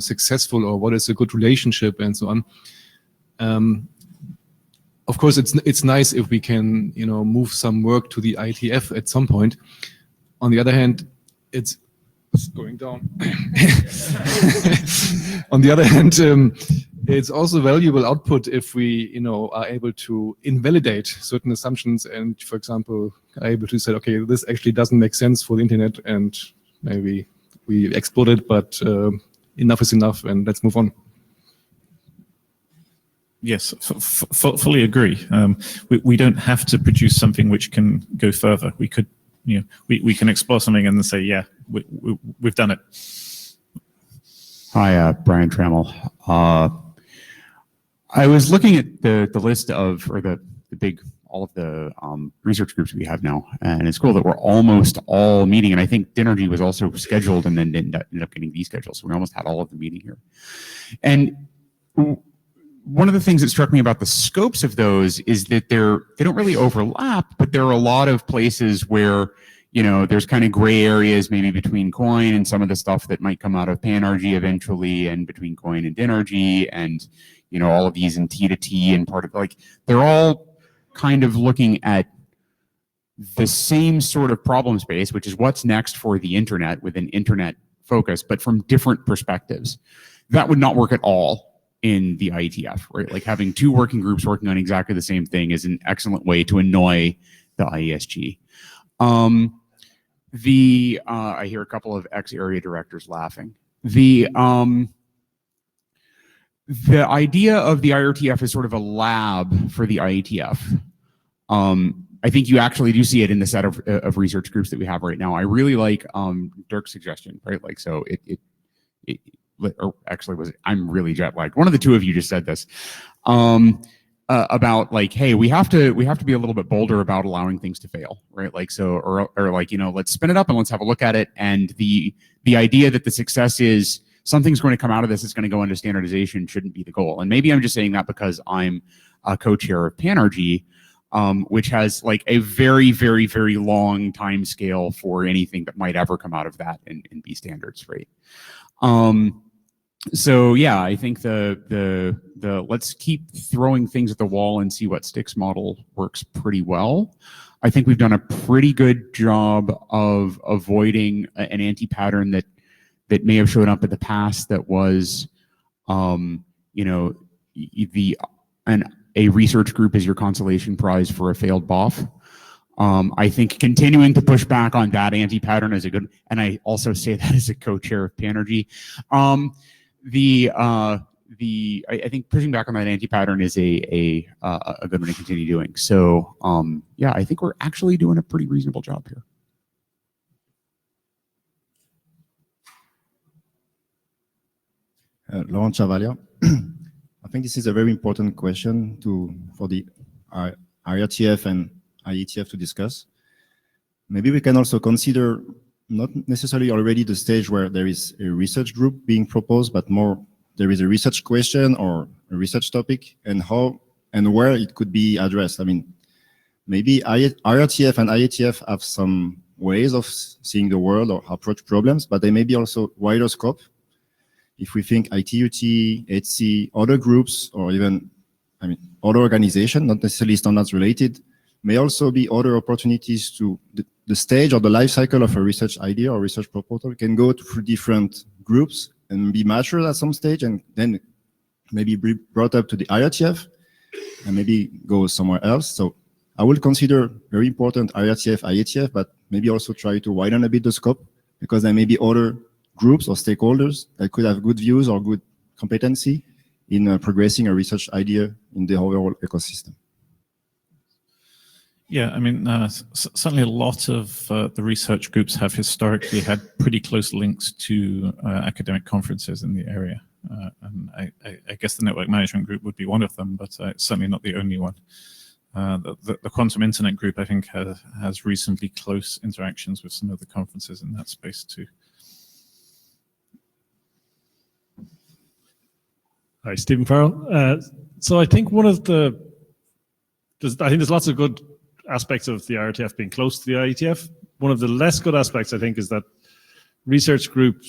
successful or what is a good relationship and so on, of course, it's nice if we can, move some work to the IETF at some point. On the other hand, it's going down. On the other hand, it's also valuable output if we, are able to invalidate certain assumptions and, for example, are able to say, okay, this actually doesn't make sense for the internet, and maybe we explode it, but enough is enough, and let's move on. Yes, fully agree. We don't have to produce something which can go further. We could, we can explore something and then say, yeah, we've done it. Hi, Brian Trammell. I was looking at the list of, or the big, all of the research groups we have now, and it's cool that we're almost all meeting, and I think Dynergy was also scheduled and then ended up getting descheduled, so we almost had all of the meeting here. And one of the things that struck me about the scopes of those is that they don't really overlap, but there are a lot of places where, there's kind of gray areas maybe between Coin and some of the stuff that might come out of Panergy eventually, and between Coin and Dynergy, and, all of these in T to T and part of, like, they're all kind of looking at the same sort of problem space, which is what's next for the internet with an internet focus, but from different perspectives. That would not work at all in the IETF, right? Like having two working groups working on exactly the same thing is an excellent way to annoy the IESG. I hear a couple of ex-area directors laughing. The idea of the IRTF is sort of a lab for the IETF. I think you actually do see it in the set of research groups that we have right now. I really like Dirk's suggestion, right? Like, so or actually I'm really jet lagged. One of the two of you just said this about like, hey, we have to be a little bit bolder about allowing things to fail, right? Like, so, or like, let's spin it up and let's have a look at it. And the idea that the success is something's going to come out of this, it's going to go into standardization, shouldn't be the goal. And maybe I'm just saying that because I'm a co-chair of Panergy, which has like a very, very, very long time scale for anything that might ever come out of that and be standards, right? So yeah, I think the let's keep throwing things at the wall and see what sticks model works pretty well. I think we've done a pretty good job of avoiding an anti-pattern that may have shown up in the past that was, a research group is your consolation prize for a failed BOF. I think continuing to push back on that anti-pattern is a good, and I also say that as a co-chair of Panergy. I think pushing back on that anti-pattern is a good one to continue doing. So yeah, I think we're actually doing a pretty reasonable job here. Laurent Chavalia. I think this is a very important question for the IRTF and IETF to discuss. Maybe we can also consider not necessarily already the stage where there is a research group being proposed, but more there is a research question or a research topic and how and where it could be addressed. I mean, maybe IRTF and IETF have some ways of seeing the world or approach problems, but they may be also wider scope. If we think ITUT, HC, other groups, or even, other organizations, not necessarily standards related, may also be other opportunities to the stage or the life cycle of a research idea or research proposal can go through different groups and be matured at some stage, and then maybe be brought up to the IRTF and maybe go somewhere else. So I will consider very important IRTF, IETF, but maybe also try to widen a bit the scope, because there may be other groups or stakeholders that could have good views or good competency in progressing a research idea in the overall ecosystem. Yeah, I mean, certainly a lot of the research groups have historically had pretty close links to academic conferences in the area. And I guess the network management group would be one of them, but it's certainly not the only one. The quantum internet group, I think, has reasonably close interactions with some of the conferences in that space too. Hi, Stephen Farrell. So I think one of the, I think there's lots of good aspects of the IRTF being close to the IETF. One of the less good aspects, I think, is that research group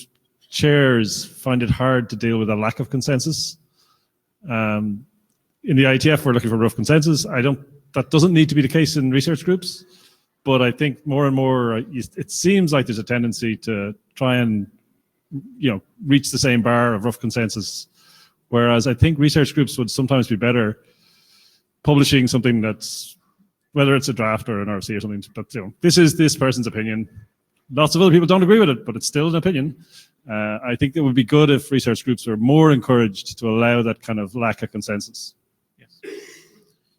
chairs find it hard to deal with a lack of consensus. In the IETF, we're looking for rough consensus. That doesn't need to be the case in research groups, but I think more and more, it seems like there's a tendency to try and, reach the same bar of rough consensus. Whereas I think research groups would sometimes be better publishing something that's, whether it's a draft or an RFC or something, that, this is this person's opinion. Lots of other people don't agree with it, but it's still an opinion. I think it would be good if research groups were more encouraged to allow that kind of lack of consensus.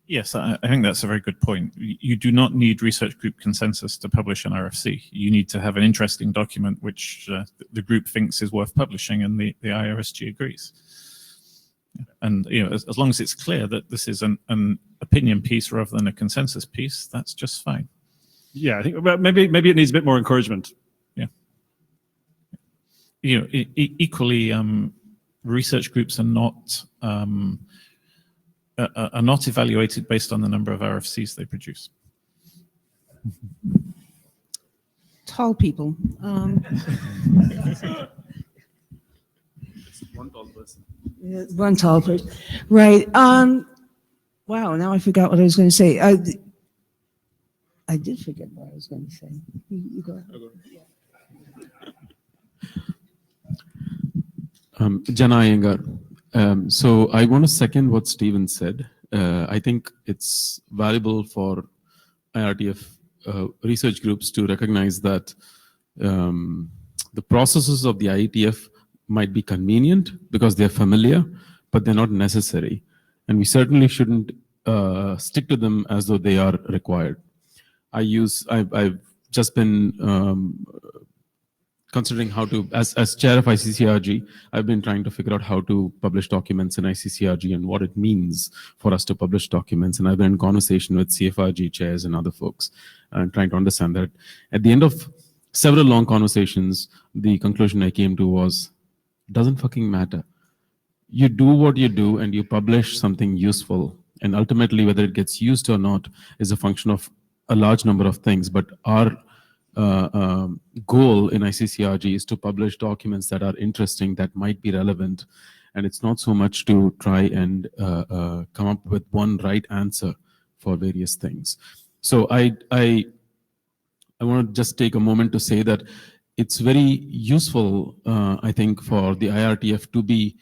Yes, I think that's a very good point. You do not need research group consensus to publish an RFC. You need to have an interesting document which the group thinks is worth publishing, and the IRSG agrees. And as long as it's clear that this is an opinion piece rather than a consensus piece, that's just fine. Yeah, I think maybe it needs a bit more encouragement. Yeah. Equally, research groups are not evaluated based on the number of RFCs they produce. Tall people. One tall person. Yeah, one tall person. Right. Wow, now I forgot what I was going to say. I did forget what I was going to say. You go ahead. Jana Iyengar. So I want to second what Stephen said. I think it's valuable for IRTF research groups to recognize that the processes of the IETF might be convenient because they're familiar, but they're not necessary. And we certainly shouldn't stick to them as though they are required. I've just been considering how to, as chair of ICCRG, I've been trying to figure out how to publish documents in ICCRG and what it means for us to publish documents. And I've been in conversation with CFRG chairs and other folks and trying to understand that. At the end of several long conversations, the conclusion I came to was, doesn't fucking matter. You do what you do and you publish something useful. And ultimately, whether it gets used or not is a function of a large number of things. But our goal in ICCRG is to publish documents that are interesting, that might be relevant. And it's not so much to try and come up with one right answer for various things. So I want to just take a moment to say that it's very useful, I think, for the IRTF to be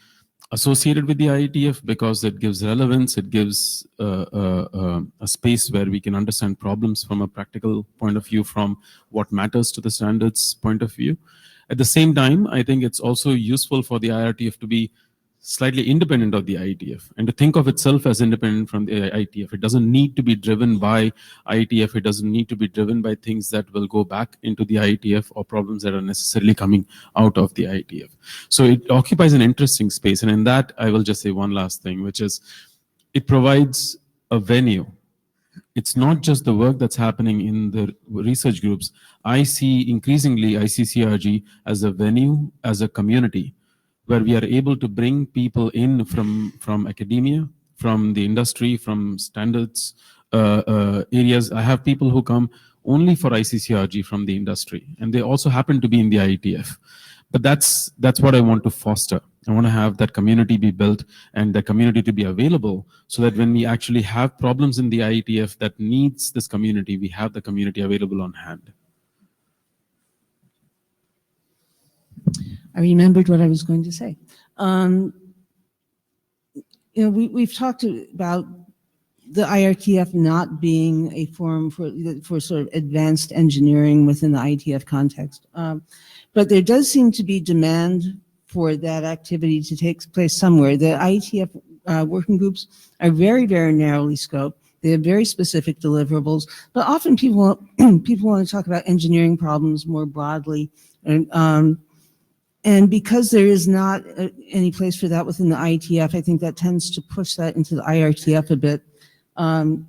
associated with the IETF because it gives relevance, it gives a space where we can understand problems from a practical point of view, from what matters to the standards point of view. At the same time, I think it's also useful for the IRTF to be slightly independent of the IETF and to think of itself as independent from the IETF. It doesn't need to be driven by IETF. It doesn't need to be driven by things that will go back into the IETF or problems that are necessarily coming out of the IETF. So it occupies an interesting space. And in that, I will just say one last thing, which is it provides a venue. It's not just the work that's happening in the research groups. I see increasingly ICCRG as a venue, as a community, where we are able to bring people in from academia, from the industry, from standards areas. I have people who come only for ICCRG from the industry, and they also happen to be in the IETF. But that's what I want to foster. I want to have that community be built and the community to be available so that when we actually have problems in the IETF that needs this community, we have the community available on hand. I remembered what I was going to say. We've talked about the IRTF not being a forum for sort of advanced engineering within the IETF context. But there does seem to be demand for that activity to take place somewhere. The IETF working groups are very, very narrowly scoped. They have very specific deliverables, but often people want to talk about engineering problems more broadly. And because there is not any place for that within the IETF, I think that tends to push that into the IRTF a bit. And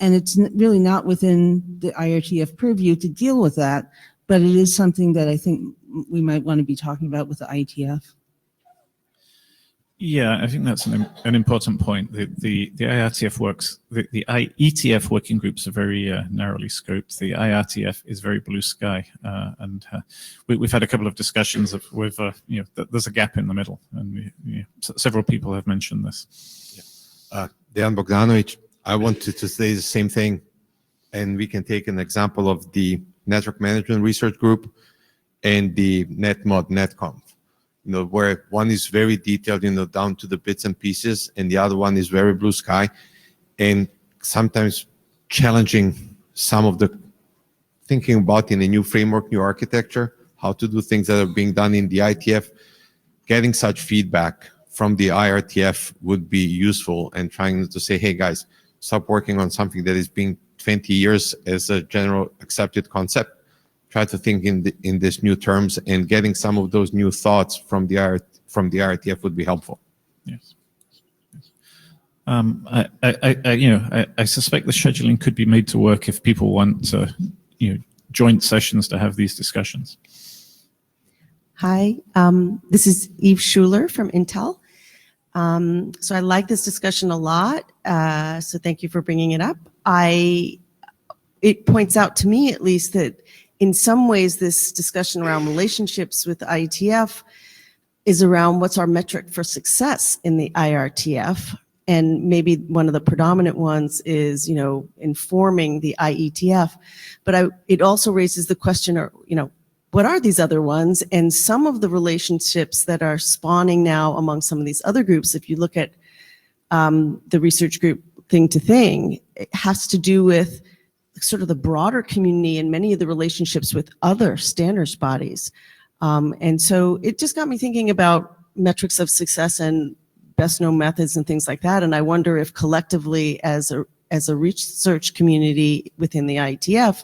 it's really not within the IRTF purview to deal with that, but it is something that I think we might want to be talking about with the IETF. Yeah, I think that's an important point. The IRTF works, the IETF working groups are very narrowly scoped. The IRTF is very blue sky, and we've had a couple of discussions with there's a gap in the middle, and several people have mentioned this. Dejan Bogdanovic, I wanted to say the same thing, and we can take an example of the Network Management Research Group and the NetMod NetConf. Where one is very detailed, down to the bits and pieces, and the other one is very blue sky, and sometimes challenging some of the thinking about in a new framework, new architecture, how to do things that are being done in the IETF. Getting such feedback from the IRTF would be useful, and trying to say, hey guys, stop working on something that has been 20 years as a general accepted concept. Try to think in these new terms, and getting some of those new thoughts from the IRTF would be helpful. Yes. I suspect the scheduling could be made to work if people want joint sessions to have these discussions. Hi, this is Eve Schuler from Intel. So I like this discussion a lot. So thank you for bringing it up. It points out to me, at least, that in some ways, this discussion around relationships with IETF is around what's our metric for success in the IRTF. And maybe one of the predominant ones is, informing the IETF. But it also raises the question, what are these other ones? And some of the relationships that are spawning now among some of these other groups, if you look at the research group Thing to Thing, it has to do with sort of the broader community and many of the relationships with other standards bodies. And so it just got me thinking about metrics of success and best known methods and things like that. And I wonder if collectively as a research community within the IETF,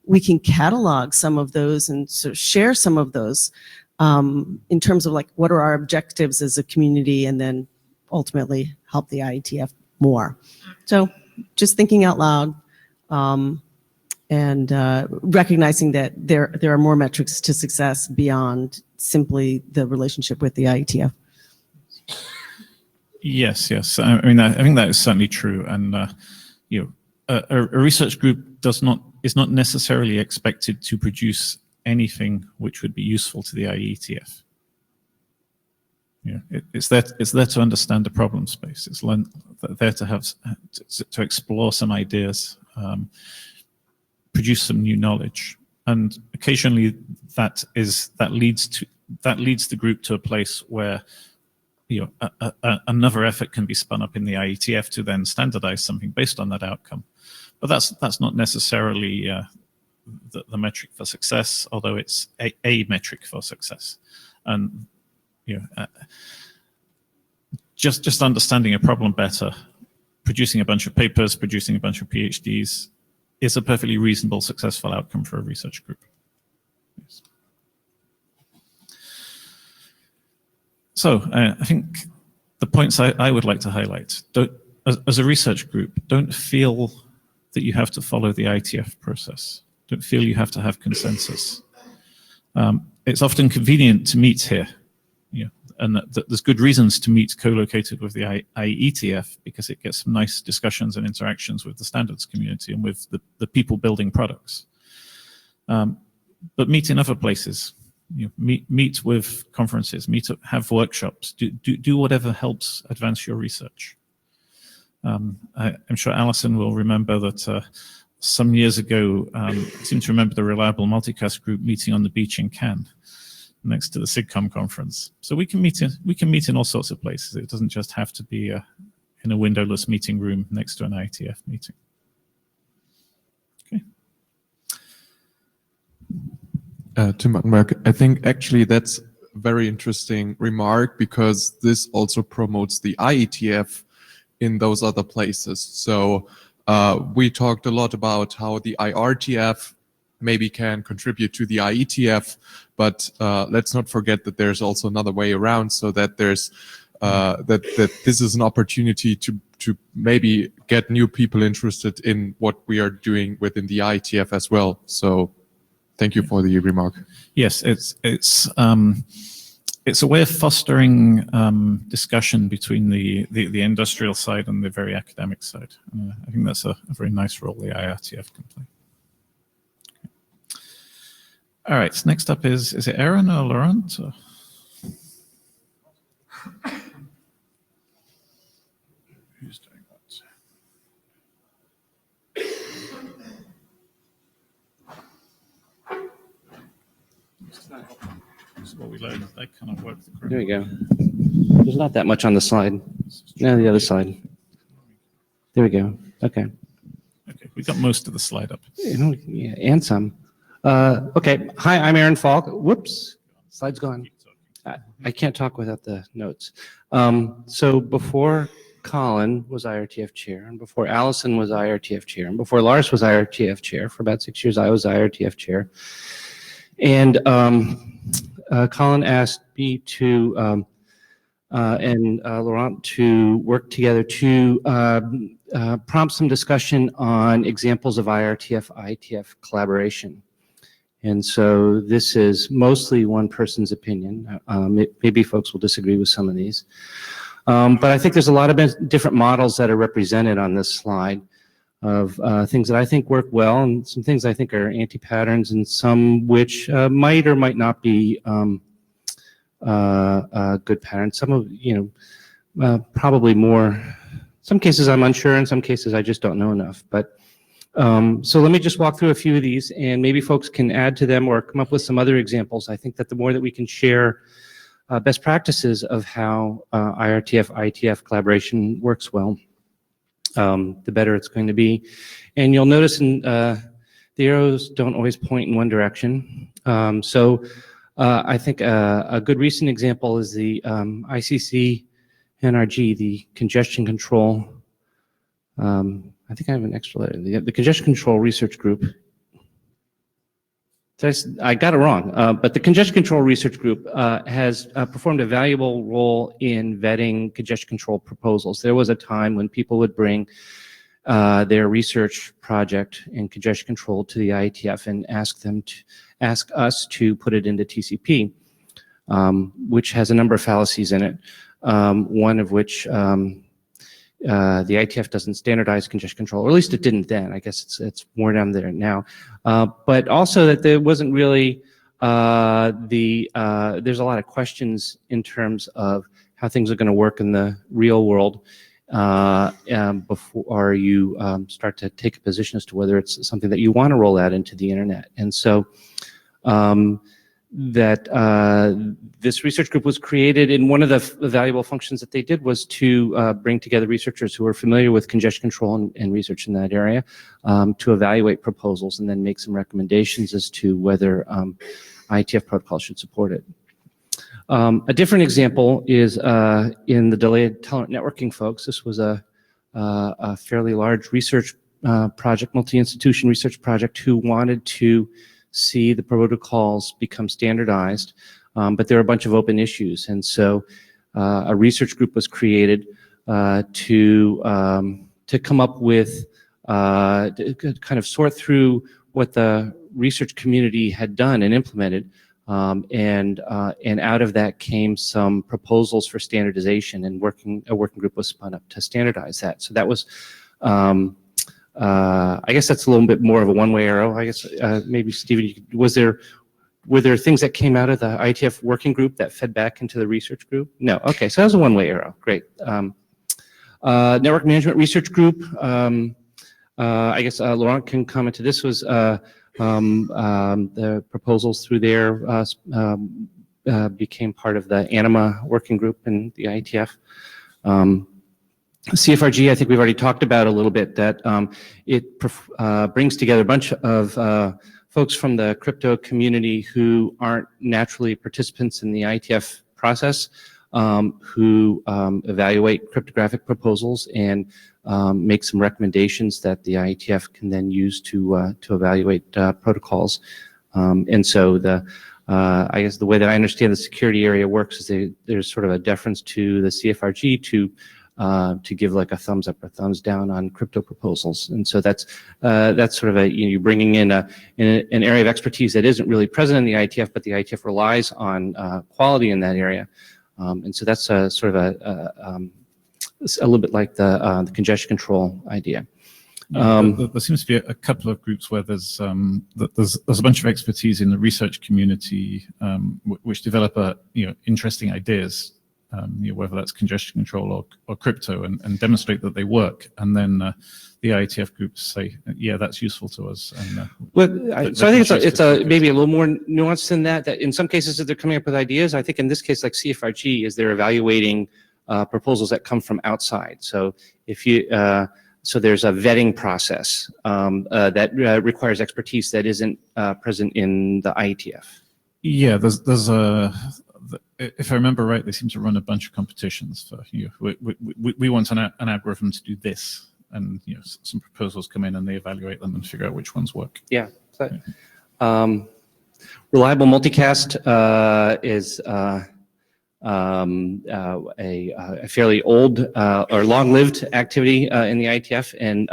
we can catalog some of those and sort of share some of those in terms of what are our objectives as a community, and then ultimately help the IETF more. So just thinking out loud. And recognizing that there are more metrics to success beyond simply the relationship with the IETF. Yes. I think that is certainly true. And a research group is not necessarily expected to produce anything which would be useful to the IETF. It's there to understand the problem space. It's there to explore some ideas. Produce some new knowledge, and occasionally that leads the group to a place where another effort can be spun up in the IETF to then standardize something based on that outcome. But that's not necessarily the metric for success, although it's a metric for success. And just understanding a problem better, producing a bunch of papers, producing a bunch of PhDs is a perfectly reasonable, successful outcome for a research group. Yes. So I think the points I would like to highlight, as a research group, don't feel that you have to follow the IETF process. Don't feel you have to have consensus. It's often convenient to meet here. And there's good reasons to meet co-located with the IETF, because it gets some nice discussions and interactions with the standards community and with the people building products. But meet in other places. Meet with conferences. Have workshops. Do whatever helps advance your research. I'm sure Alison will remember that some years ago, I seem to remember the Reliable Multicast group meeting on the beach in Cannes. next to the SIGCOMM conference. So we can meet in all sorts of places. It doesn't just have to be in a windowless meeting room next to an IETF meeting. Okay. Tim Buttenberg, I think actually that's a very interesting remark, because this also promotes the IETF in those other places. So we talked a lot about how the IRTF maybe can contribute to the IETF, but let's not forget that there's also another way around, so that there's that this is an opportunity to maybe get new people interested in what we are doing within the IETF as well. So thank you for the remark. Yes, it's a way of fostering discussion between the industrial side and the very academic side. I think that's a very nice role the IRTF can play. Okay. All right, next up is it Aaron or Laurent? Or? Who's doing that? This is what we learned. They kind of work the There we go. There's not that much on the slide. No, the other side. There we go. Okay. Okay, we got most of the slide up. Yeah, and some. Okay. Hi, I'm Aaron Falk. Whoops, slide's gone. I can't talk without the notes. So before Colin was IRTF chair, and before Allison was IRTF chair, and before Lars was IRTF chair, for about 6 years I was IRTF chair. And Colin asked me to and Laurent to work together to prompt some discussion on examples of IRTF-IETF collaboration. And so this is mostly one person's opinion. Maybe folks will disagree with some of these. But I think there's a lot of different models that are represented on this slide of things that I think work well, and some things I think are anti-patterns, and some which might or might not be good patterns. Some of, probably more, some cases I'm unsure, in some cases I just don't know enough. But so let me just walk through a few of these, and maybe folks can add to them or come up with some other examples. I think that the more that we can share best practices of how IRTF-IETF collaboration works well, the better it's going to be. And you'll notice the arrows don't always point in one direction. I think a good recent example is the ICC NRG, the congestion control. I think I have an extra letter. The Congestion Control Research Group. I got it wrong, but the Congestion Control Research Group has performed a valuable role in vetting congestion control proposals. There was a time when people would bring their research project in congestion control to the IETF and ask us to put it into TCP, which has a number of fallacies in it. One of which the IETF doesn't standardize congestion control, or at least it didn't then. I guess it's more down there now. But also that there wasn't really there's a lot of questions in terms of how things are going to work in the real world before you start to take a position as to whether it's something that you want to roll out into the internet. And so this research group was created, and one of the valuable functions that they did was to bring together researchers who are familiar with congestion control and research in that area to evaluate proposals and then make some recommendations as to whether IETF protocol should support it. A different example is in the delayed tolerant networking folks. This was a fairly large research project, multi-institution research project, who wanted to see the protocols become standardized, but there are a bunch of open issues. And so a research group was created to come up with, to kind of sort through what the research community had done and implemented. And out of that came some proposals for standardization, and a working group was spun up to standardize that. So that was, I guess that's a little bit more of a one-way arrow. I guess maybe Stephen, were there things that came out of the IETF working group that fed back into the research group? No. Okay, so that was a one-way arrow. Great. Network management research group. I guess Laurent can comment to this. Was the proposals through there became part of the ANIMA working group in the IETF. CFRG, I think we've already talked about a little bit, that it brings together a bunch of folks from the crypto community who aren't naturally participants in the IETF process, who evaluate cryptographic proposals and make some recommendations that the IETF can then use to evaluate protocols. And so I guess the way that I understand the security area works is there's sort of a deference to the CFRG to give like a thumbs up or thumbs down on crypto proposals. And so that's sort of you're bringing in an area of expertise that isn't really present in the IETF, but the IETF relies on quality in that area. And so that's sort of a little bit like the congestion control idea. There seems to be a couple of groups where there's a bunch of expertise in the research community which develop interesting ideas, whether that's congestion control or crypto, and demonstrate that they work, and then the IETF groups say, yeah, that's useful to us. And, so I think it's maybe a little more nuanced than that. That in some cases they're coming up with ideas. I think in this case, like CFRG, is they're evaluating proposals that come from outside. So if you so there's a vetting process that requires expertise that isn't present in the IETF. Yeah, there's if I remember right, they seem to run a bunch of competitions for we want an algorithm to do this, and some proposals come in and they evaluate them and figure out which ones work. Yeah. So, reliable multicast is a fairly old or long-lived activity in the IETF, and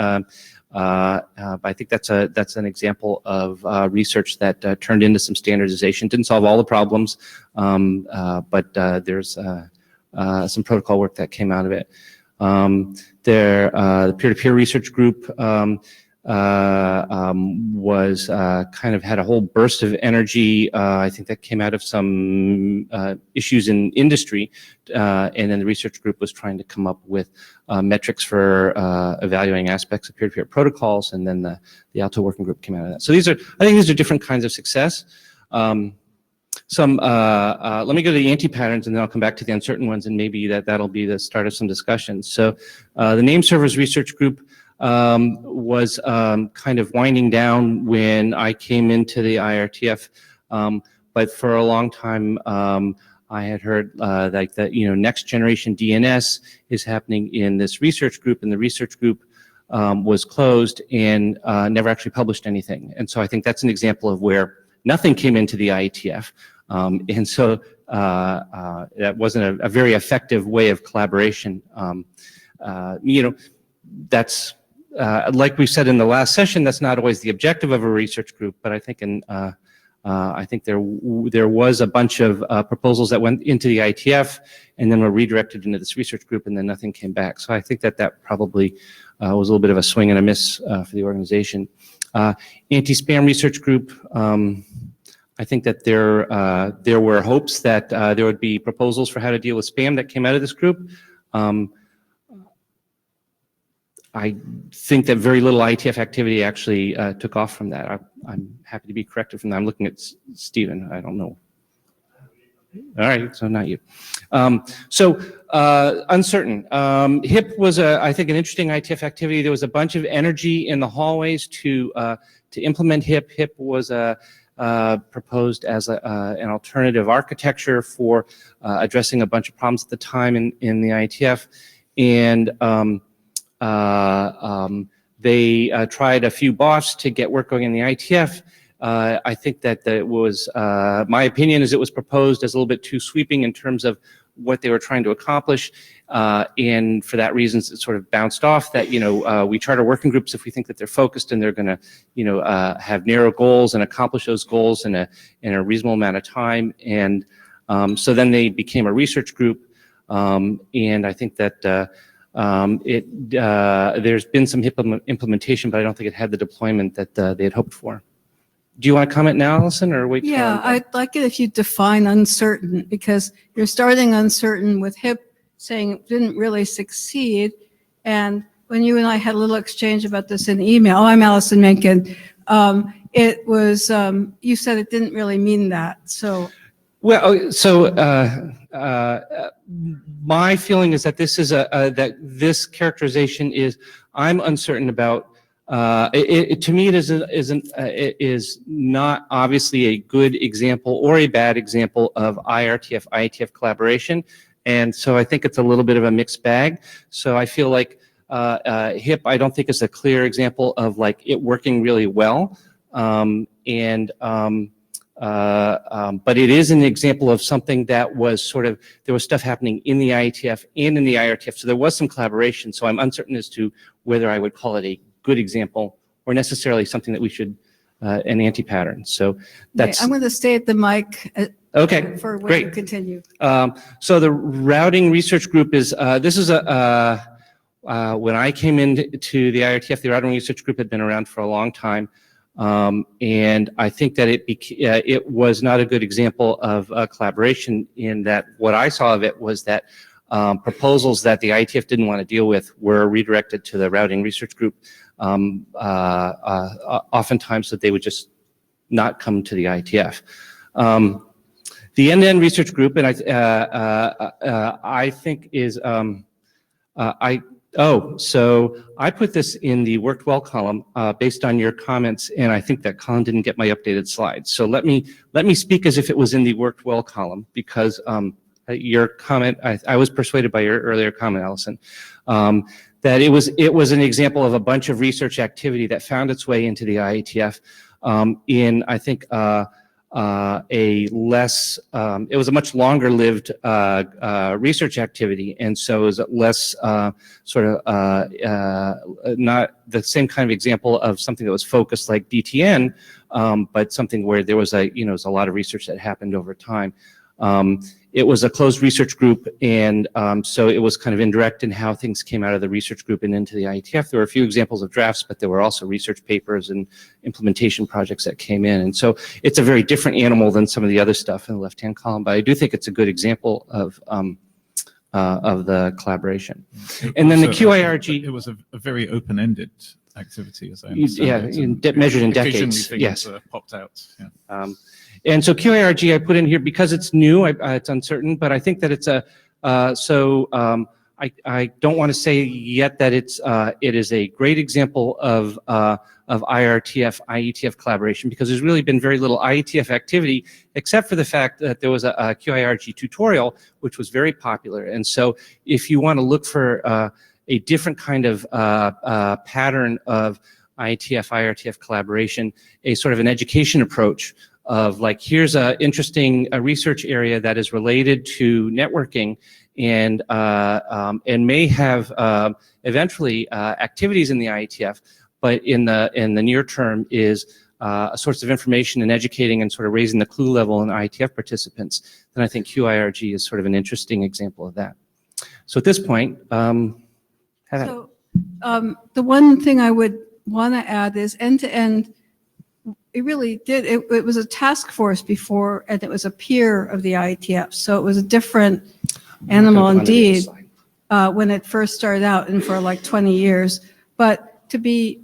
I think that's an example of research that turned into some standardization. Didn't solve all the problems, but there's some protocol work that came out of it. The peer-to-peer research group was kind of had a whole burst of energy. I think that came out of some issues in industry, and then the research group was trying to come up with metrics for evaluating aspects of peer-to-peer protocols, and then the Alto working group came out of that. So I think these are different kinds of success. Let me go to the anti-patterns, and then I'll come back to the uncertain ones, and maybe that'll be the start of some discussions. So the name servers research group was kind of winding down when I came into the IRTF, but for a long time I had heard like that next generation DNS is happening in this research group, and the research group was closed and never actually published anything. And so I think that's an example of where nothing came into the IETF, and so that wasn't a very effective way of collaboration. That's like we said in the last session, that's not always the objective of a research group, but I think there was a bunch of proposals that went into the IETF and then were redirected into this research group, and then nothing came back. So I think that probably was a little bit of a swing and a miss for the organization. Anti-spam research group, I think that there were hopes that there would be proposals for how to deal with spam that came out of this group. I think that very little IETF activity actually took off from that. I'm happy to be corrected from that. I'm looking at Stephen. I don't know. All right, so not you. Uncertain. HIP was, I think, an interesting IETF activity. There was a bunch of energy in the hallways to implement HIP. HIP was proposed as an alternative architecture for addressing a bunch of problems at the time in the IETF, and they tried a few BOFs to get work going in the IETF. I think that it was, my opinion is it was proposed as a little bit too sweeping in terms of what they were trying to accomplish. And for that reason, it sort of bounced off that, we charter working groups if we think that they're focused and they're going to, have narrow goals and accomplish those goals in a reasonable amount of time. And so then they became a research group. And I think that there's been some HIP implementation, but I don't think it had the deployment that they had hoped for. Do you want to comment now, Allison, or wait? Yeah, I'd like it if you define uncertain, because you're starting uncertain with HIP, saying it didn't really succeed. And when you and I had a little exchange about this in email, I'm Allison Mencken, it was, you said it didn't really mean that, so. Well, so my feeling is that this is that this characterization is, I'm uncertain about. To me, it is not obviously a good example or a bad example of IRTF IETF collaboration, and so I think it's a little bit of a mixed bag. So I feel like HIP, I don't think is a clear example of like it working really well, but it is an example of something that was sort of, there was stuff happening in the IETF and in the IRTF, so there was some collaboration. So I'm uncertain as to whether I would call it a good example or necessarily something that we should, an anti-pattern. So that's. Okay, I'm going to stay at the mic. Okay, For when great. you continue. So the routing research group is, this is when I came into the IRTF, the routing research group had been around for a long time. And I think that it was not a good example of collaboration, in that what I saw of it was that proposals that the IETF didn't want to deal with were redirected to the routing research group, oftentimes that they would just not come to the IETF. The end-to-end research group, and I think is, so I put this in the worked well column based on your comments, and I think that column didn't get my updated slides. So let me speak as if it was in the worked well column, because your comment, I was persuaded by your earlier comment, Allison, that it was an example of a bunch of research activity that found its way into the IETF in, I think, it was a much longer lived research activity, and so it was less not the same kind of example of something that was focused like DTN, but something where there was a lot of research that happened over time. It was a closed research group, and so it was kind of indirect in how things came out of the research group and into the IETF. There were a few examples of drafts, but there were also research papers and implementation projects that came in. And so it's a very different animal than some of the other stuff in the left-hand column, but I do think it's a good example of the collaboration. And then the QIRG. It was a very open-ended activity, as I understand it. Measured in Occasionally decades, things, yes. Popped out. Yeah. And so QIRG I put in here because it's new, it's uncertain, but I think that it's I don't want to say yet that it is a great example of IRTF, IETF collaboration, because there's really been very little IETF activity, except for the fact that there was a QIRG tutorial, which was very popular. And so if you want to look for a different kind of pattern of IETF, IRTF collaboration, a sort of an education approach of like, here's a interesting research area that is related to networking and may have eventually activities in the IETF, but in the near term is a source of information and educating and sort of raising the clue level in IETF participants. Then I think QIRG is sort of an interesting example of that. So at this point, the one thing I would want to add is end-to-end. It really did. It was a task force before, and it was a peer of the IETF. So it was a different animal indeed when it first started out, and for like 20 years. But to be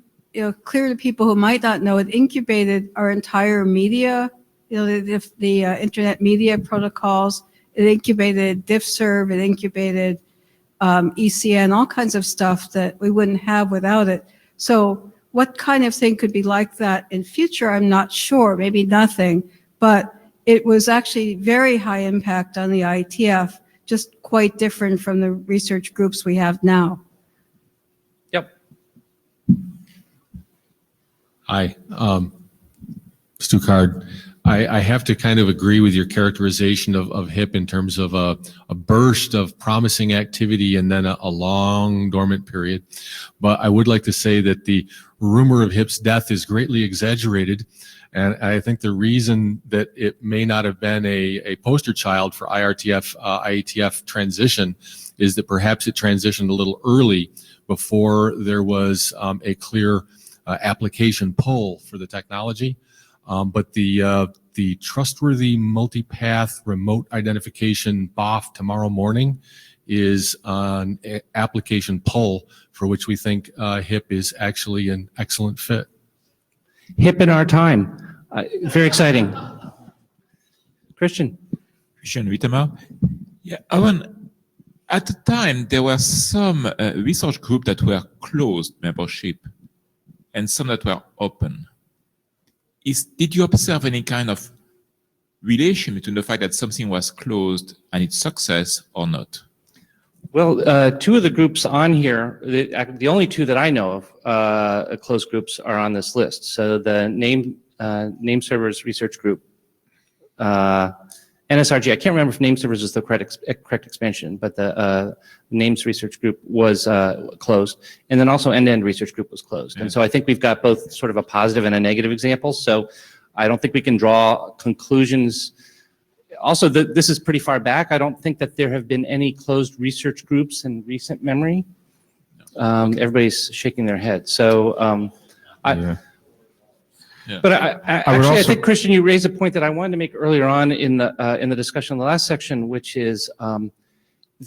clear to people who might not know, it incubated our entire media, the internet media protocols. It incubated DiffServ. It incubated ECN, all kinds of stuff that we wouldn't have without it. So what kind of thing could be like that in future? I'm not sure, maybe nothing, but it was actually very high impact on the IETF, just quite different from the research groups we have now. Yep. Hi, Stu Card. I have to kind of agree with your characterization of HIP in terms of a burst of promising activity and then a long dormant period. But I would like to say that the rumor of HIP's death is greatly exaggerated. And I think the reason that it may not have been a poster child for IRTF, IETF transition is that perhaps it transitioned a little early before there was a clear application pull for the technology. But the trustworthy multipath remote identification BOF tomorrow morning is an application pull for which we think HIP is actually an excellent fit. HIP in our time. Very exciting. Christian. Christian Wittemer. Yeah, Aaron, at the time, there were some research groups that were closed membership and some that were open. Did you observe any kind of relation between the fact that something was closed and its success or not? Well, two of the groups on here, the only two that I know of, closed groups are on this list. So the name servers research group, NSRG, I can't remember if name servers is the correct expansion, but the names research group was closed. And then also end-to-end research group was closed. And so I think we've got both sort of a positive and a negative example. So I don't think we can draw conclusions. Also, this is pretty far back. I don't think that there have been any closed research groups in recent memory. Everybody's shaking their head. So But I think, Christian, you raised a point that I wanted to make earlier on in the discussion in the last section, which is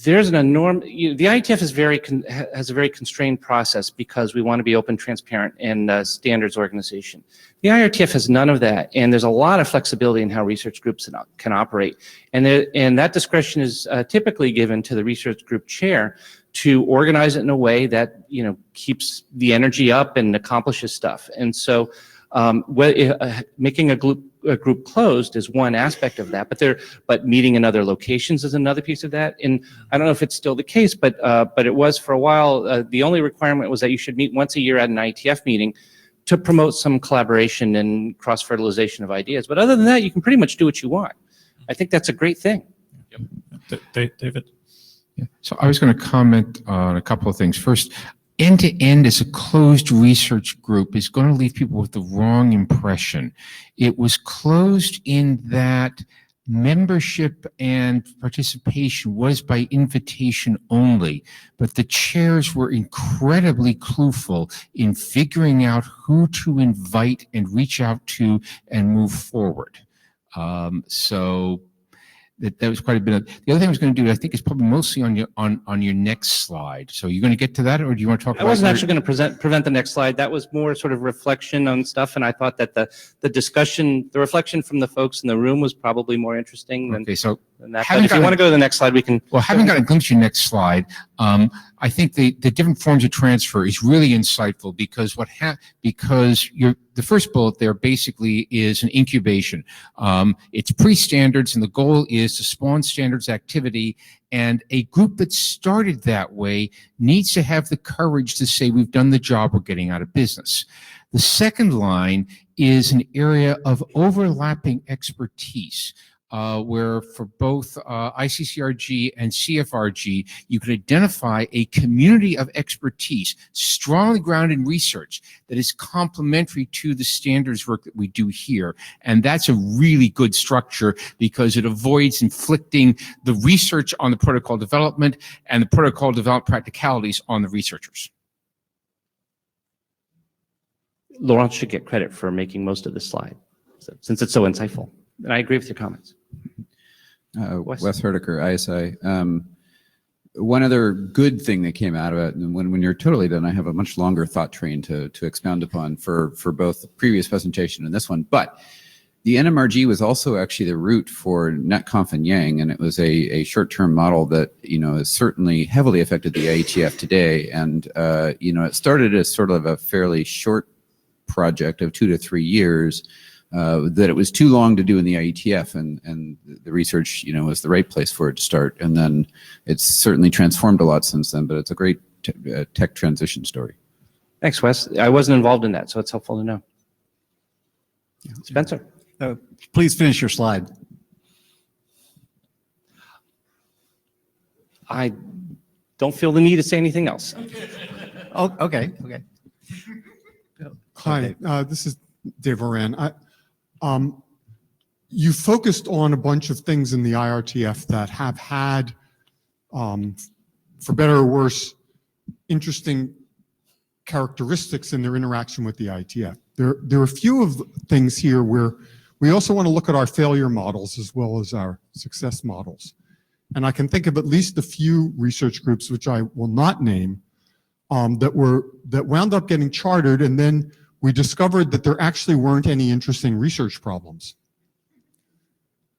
there's an enormous. The IETF has a very constrained process because we want to be open, transparent, and standards organization. The IRTF has none of that, and there's a lot of flexibility in how research groups can operate, and that discretion is typically given to the research group chair to organize it in a way that keeps the energy up and accomplishes stuff, and so. Making a group closed is one aspect of that, but meeting in other locations is another piece of that. And I don't know if it's still the case, but it was for a while. The only requirement was that you should meet once a year at an IETF meeting to promote some collaboration and cross-fertilization of ideas. But other than that, you can pretty much do what you want. I think that's a great thing. David? Yeah. So I was going to comment on a couple of things. First, end-to-end as a closed research group is going to leave people with the wrong impression. It was closed in that membership and participation was by invitation only, but the chairs were incredibly clueful in figuring out who to invite and reach out to and move forward. So that was quite a bit of. The other thing I was going to do, I think, is probably mostly on your next slide. So you're going to get to that, or do you want to talk? I wasn't actually going to present the next slide. That was more sort of reflection on stuff, and I thought that the discussion, the reflection from the folks in the room was probably more interesting than, than that. But if you want to go to the next slide, we can. Well, having got a glimpse of your next slide, I think the different forms of transfer is really insightful because the first bullet there basically is an incubation. It's pre-standards, and the goal is to spawn standards activity. And a group that started that way needs to have the courage to say, we've done the job, we're getting out of business. The second line is an area of overlapping expertise. Where for both ICCRG and CFRG, you can identify a community of expertise strongly grounded in research that is complementary to the standards work that we do here. And that's a really good structure because it avoids inflicting the research on the protocol development and the protocol development practicalities on the researchers. Laurent should get credit for making most of this slide, since it's so insightful. And I agree with your comments. Wes Herdeker, ISI. One other good thing that came out of it, and when you're totally done, I have a much longer thought train to expound upon for both the previous presentation and this one. But the NMRG was also actually the root for NetConf and Yang, and it was a short-term model that has certainly heavily affected the IETF today. And it started as sort of a fairly short project of 2 to 3 years. That it was too long to do in the IETF, and the research, was the right place for it to start. And then it's certainly transformed a lot since then, but it's a great tech transition story. Thanks, Wes. I wasn't involved in that, so it's helpful to know. Spencer. Please finish your slide. I don't feel the need to say anything else. Oh, okay. Hi, this is Dave Oran. You focused on a bunch of things in the IRTF that have had, for better or worse, interesting characteristics in their interaction with the IETF. There are a few of things here where we also want to look at our failure models as well as our success models. And I can think of at least a few research groups, which I will not name, that wound up getting chartered, and then we discovered that there actually weren't any interesting research problems.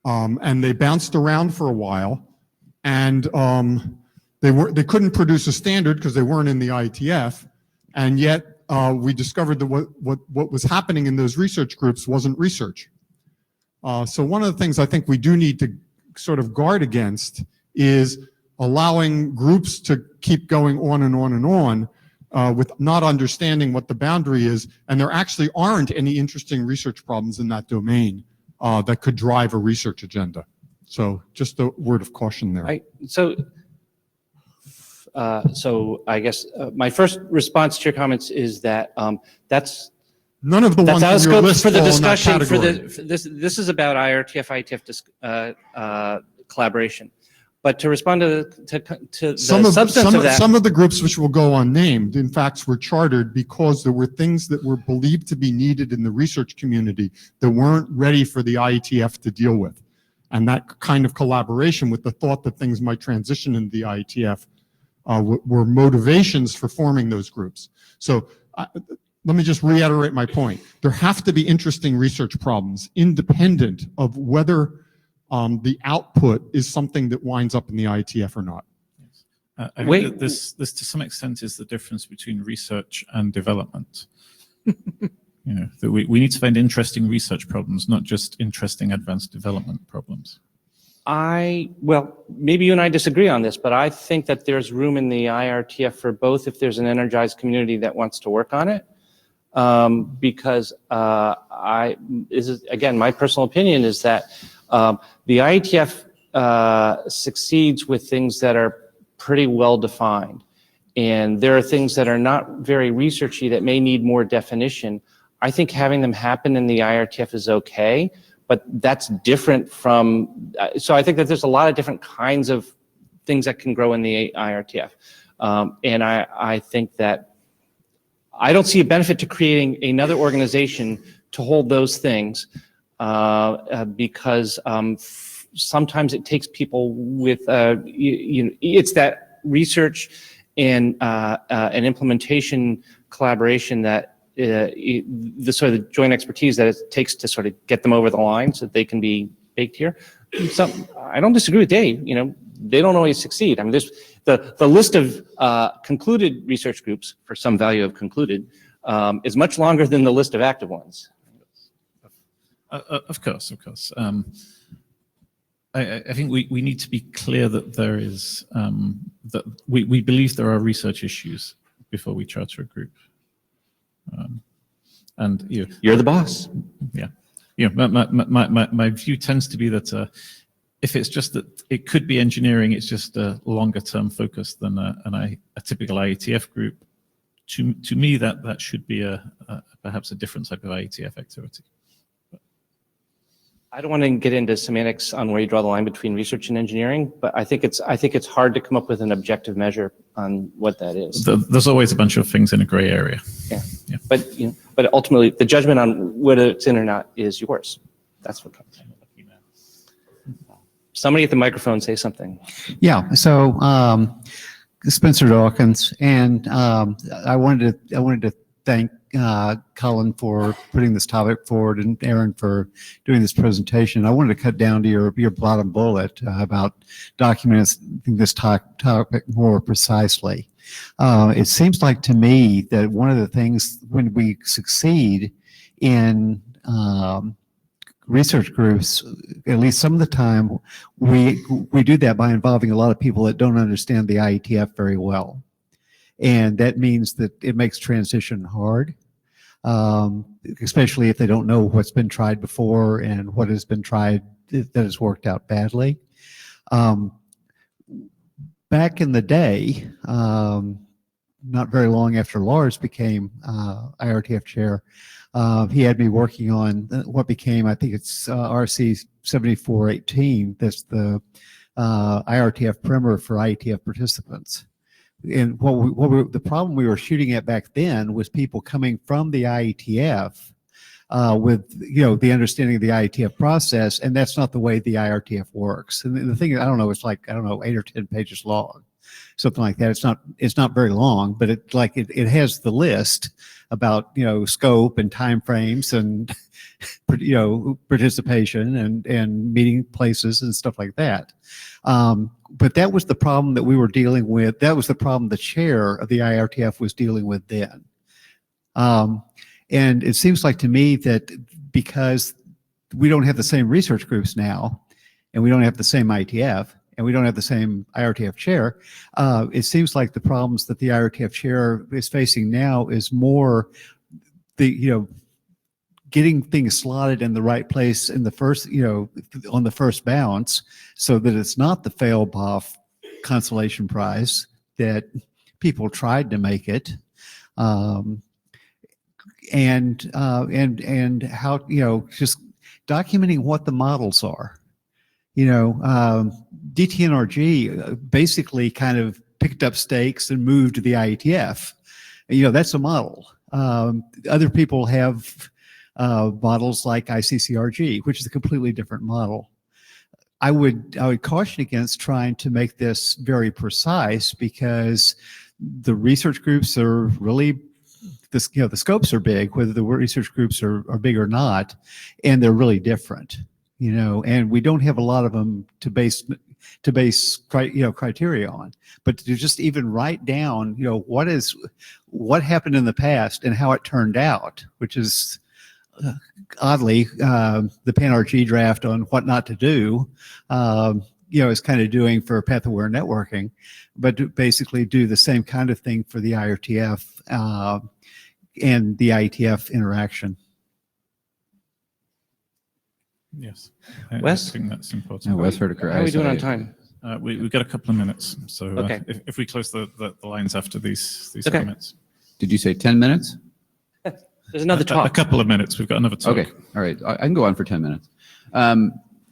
and they bounced around for a while, and they couldn't produce a standard because they weren't in the IETF, and yet we discovered that what was happening in those research groups wasn't research. So one of the things I think we do need to sort of guard against is allowing groups to keep going on and on and on with not understanding what the boundary is, and there actually aren't any interesting research problems in that domain that could drive a research agenda. So just a word of caution there. So I guess my first response to your comments is that that's none of the that's ones out of on your scope list for the fall in that discussion. For category. this is about IRTF IETF collaboration. But to respond to the substance of that, some of the groups which will go unnamed, in fact, were chartered because there were things that were believed to be needed in the research community that weren't ready for the IETF to deal with. And that kind of collaboration with the thought that things might transition into the IETF were motivations for forming those groups. So let me just reiterate my point. There have to be interesting research problems independent of whether the output is something that winds up in the IETF or not. I think that this to some extent is the difference between research and development. That we need to find interesting research problems, not just interesting advanced development problems. Well, maybe you and I disagree on this, but I think that there's room in the IRTF for both if there's an energized community that wants to work on it. Because this is, again, my personal opinion is that the IETF succeeds with things that are pretty well defined. And there are things that are not very researchy that may need more definition. I think having them happen in the IRTF is okay, but that's different from, so I think that there's a lot of different kinds of things that can grow in the IRTF. And I think that I don't see a benefit to creating another organization to hold those things because sometimes it takes people with, it's that research and implementation collaboration that the sort of joint expertise that it takes to sort of get them over the line so that they can be baked here. So I don't disagree with Dave. They don't always succeed. I mean, the list of concluded research groups, for some value of concluded, is much longer than the list of active ones. Of course. I think we need to be clear that there is that we believe there are research issues before we charter a group. And you're the boss. Yeah. My view tends to be that if it's just that it could be engineering, it's just a longer term focus than a typical IETF group. To me, that should be perhaps a different type of IETF activity. I don't want to get into semantics on where you draw the line between research and engineering, but I think it's hard to come up with an objective measure on what that is. There's always a bunch of things in a gray area. Yeah. But ultimately, the judgment on whether it's in or not is yours. That's what comes. Somebody at the microphone say something. Yeah. So Spencer Dawkins, and I wanted to thank Colin for putting this topic forward and Aaron for doing this presentation. I wanted to cut down to your bottom bullet about documenting this topic more precisely. It seems like to me that one of the things when we succeed in research groups, at least some of the time, we do that by involving a lot of people that don't understand the IETF very well. And that means that it makes transition hard, especially if they don't know what's been tried before and what has been tried that has worked out badly. Back in the day, not very long after Lars became IRTF chair, he had me working on what became, I think it's RC 7418, that's the IRTF primer for IETF participants. And the problem we were shooting at back then was people coming from the IETF with the understanding of the IETF process, and that's not the way the IRTF works. And the thing, I don't know, it's like 8 or 10 pages long. something like that. It's not very long, but it has the list about, scope and timeframes and, participation and meeting places and stuff like that. But that was the problem that we were dealing with. That was the problem the chair of the IRTF was dealing with then. And it seems like to me that because we don't have the same research groups now, and we don't have the same IETF, and we don't have the same IRTF chair, it seems like the problems that the IRTF chair is facing now is more getting things slotted in the right place in the first, on the first bounce, so that it's not the fail-boff consolation prize that people tried to make it. And how, just documenting what the models are. DTNRG basically kind of picked up stakes and moved to the IETF. That's a model. Other people have models like ICCRG, which is a completely different model. I would caution against trying to make this very precise, because the research groups are really, the scopes are big, whether the research groups are big or not, and they're really different, and we don't have a lot of them to base criteria on. But to just even write down, what happened in the past and how it turned out, which is oddly the PAN-RG draft on what not to do, is kind of doing for path-aware networking, but to basically do the same kind of thing for the IRTF and the IETF interaction. Yes. Wes? I think that's important. Wes Herdeker. How are we doing on time? We've got a couple of minutes, so Okay. if we close the lines after these Okay. comments. Did you say 10 minutes? There's another talk. A couple of minutes. We've got another talk. Okay. All right. I can go on for 10 minutes.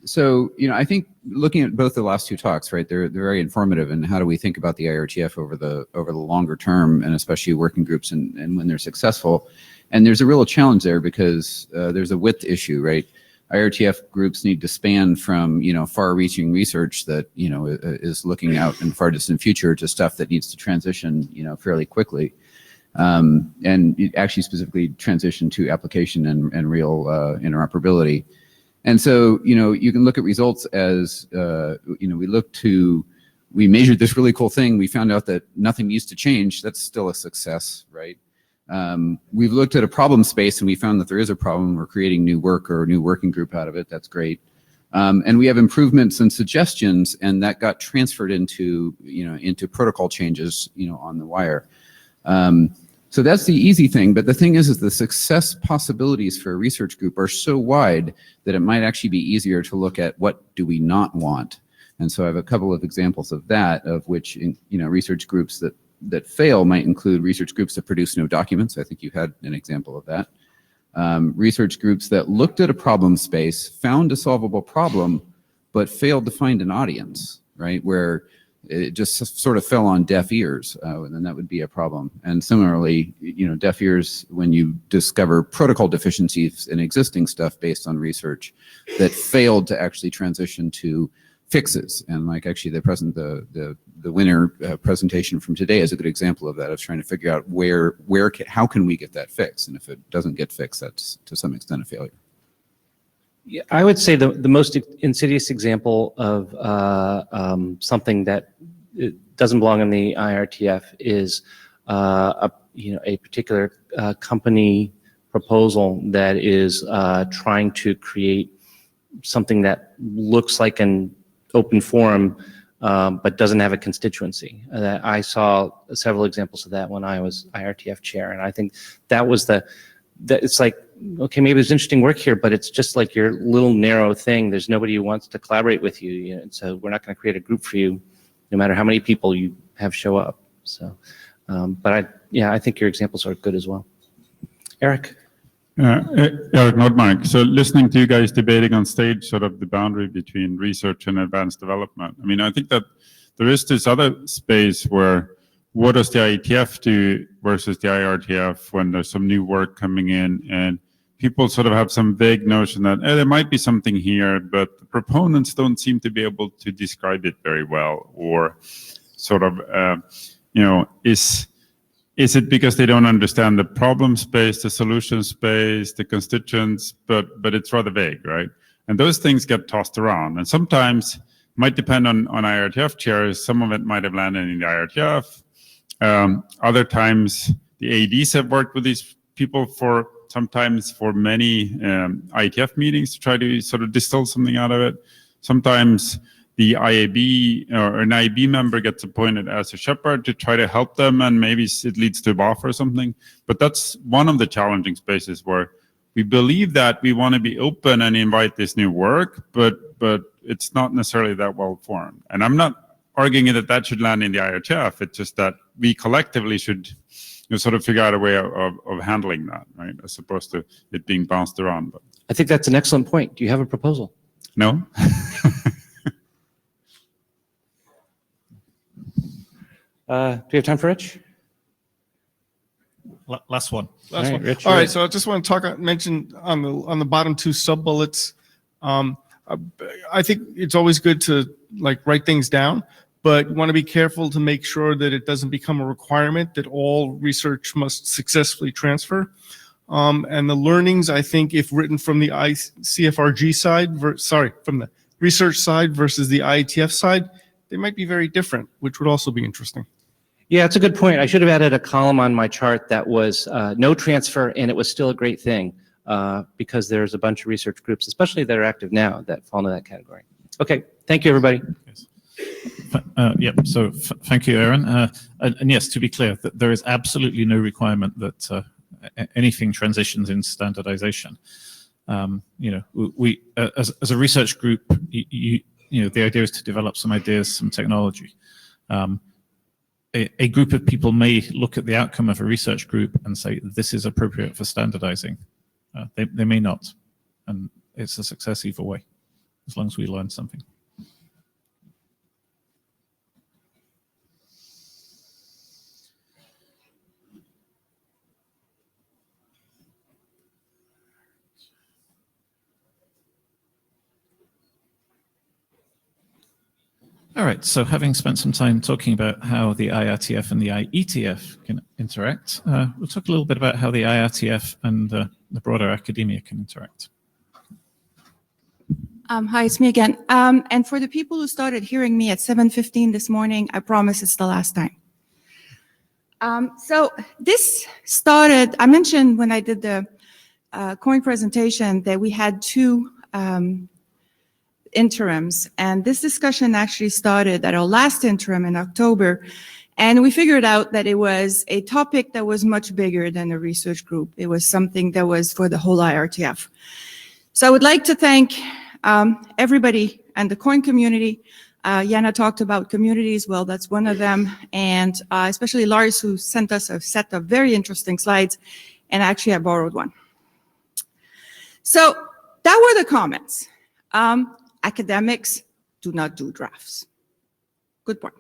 So, I think looking at both the last two talks, right, they're very informative. And how do we think about the IRTF over the longer term, and especially working groups and when they're successful? And there's a real challenge there, because there's a width issue, right? IRTF groups need to span from, far-reaching research that, is looking out in the far distant future to stuff that needs to transition, fairly quickly. And actually specifically transition to application and real interoperability. And so, you can look at results as, we measured this really cool thing. We found out that nothing needs to change. That's still a success, right? We've looked at a problem space and we found that there is a problem. We're creating new work or a new working group out of it. That's great. And we have improvements and suggestions, and that got transferred into protocol changes, on the wire. So that's the easy thing. But the thing is the success possibilities for a research group are so wide that it might actually be easier to look at what do we not want. And so I have a couple of examples of that, of which, research groups that fail might include research groups that produce no documents. I think you had an example of that. Research groups that looked at a problem space, found a solvable problem, but failed to find an audience, right? Where it just sort of fell on deaf ears, and then that would be a problem. And similarly, deaf ears when you discover protocol deficiencies in existing stuff based on research that failed to actually transition to fixes. And like actually the winner presentation from today is a good example of that, of trying to figure out how can we get that fixed? And if it doesn't get fixed, that's to some extent a failure. Yeah, I would say the most insidious example of something that doesn't belong in the IRTF is a particular company proposal that is trying to create something that looks like an open forum, but doesn't have a constituency. I saw several examples of that when I was IRTF chair, and I think that was it's like, okay, maybe there's interesting work here, but it's just like your little narrow thing. There's nobody who wants to collaborate with you, so we're not going to create a group for you, no matter how many people you have show up. So, but I think your examples are good as well. Eric. Eric Nordmark. So listening to you guys debating on stage sort of the boundary between research and advanced development, I mean, I think that there is this other space where what does the IETF do versus the IRTF when there's some new work coming in, and people sort of have some vague notion that there might be something here, but the proponents don't seem to be able to describe it very well. Or sort of, is it because they don't understand the problem space, the solution space, the constituents, but it's rather vague, right? And those things get tossed around. And sometimes might depend on IRTF chairs. Some of it might have landed in the IRTF. Other times the ADs have worked with these people sometimes for many IETF meetings to try to sort of distill something out of it. Sometimes the IAB or an IAB member gets appointed as a shepherd to try to help them, and maybe it leads to a BOF or something. But that's one of the challenging spaces where we believe that we want to be open and invite this new work, but it's not necessarily that well formed. And I'm not arguing that that should land in the IRTF. It's just that we collectively should sort of figure out a way of handling that, right, as opposed to it being bounced around. But I think that's an excellent point. Do you have a proposal? no. Do we have time for Rich? Last one. Last one. Rich, All right, Rich. so I just want to mention on the bottom two sub-bullets. I think it's always good to write things down, but you want to be careful to make sure that it doesn't become a requirement that all research must successfully transfer. And the learnings, I think, if written from the CFRG side, from the research side versus the IETF side, they might be very different, which would also be interesting. Yeah, it's a good point. I should have added a column on my chart that was no transfer, and it was still a great thing because there's a bunch of research groups, especially that are active now, that fall into that category. Okay, thank you, everybody. Yep. So thank you, Aaron. And yes, to be clear, that there is absolutely no requirement that anything transitions in standardization. We as a research group, the idea is to develop some ideas, some technology. A group of people may look at the outcome of a research group and say, this is appropriate for standardizing. They may not. And it's a success either way, as long as we learn something. All right, so having spent some time talking about how the IRTF and the IETF can interact, we'll talk a little bit about how the IRTF and the broader academia can interact. Hi, it's me again. And for the people who started hearing me at 7:15 this morning, I promise it's the last time. So this started, I mentioned when I did the COIN presentation that we had two interims, and this discussion actually started at our last interim in October, and we figured out that it was a topic that was much bigger than a research group. It was something that was for the whole IRTF. So I would like to thank everybody and the COIN community. Jana talked about communities. Well, that's one of them, and especially Lars, who sent us a set of very interesting slides, and actually I borrowed one. So that were the comments. Academics do not do drafts. Good point.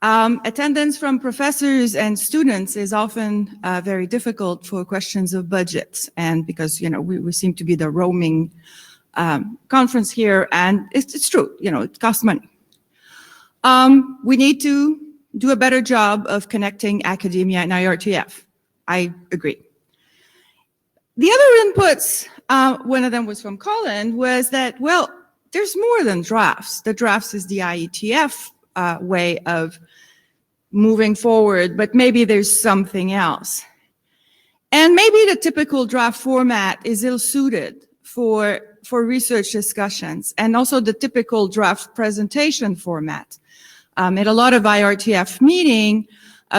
Attendance from professors and students is often very difficult for questions of budgets, and because we seem to be the roaming conference here, and it's true, it costs money. We need to do a better job of connecting academia and IRTF. I agree. The other inputs, one of them was from Colin, was that, well, there's more than drafts. The drafts is the IETF way of moving forward, but maybe there's something else. And maybe the typical draft format is ill-suited for research discussions, and also the typical draft presentation format. At a lot of IRTF meeting,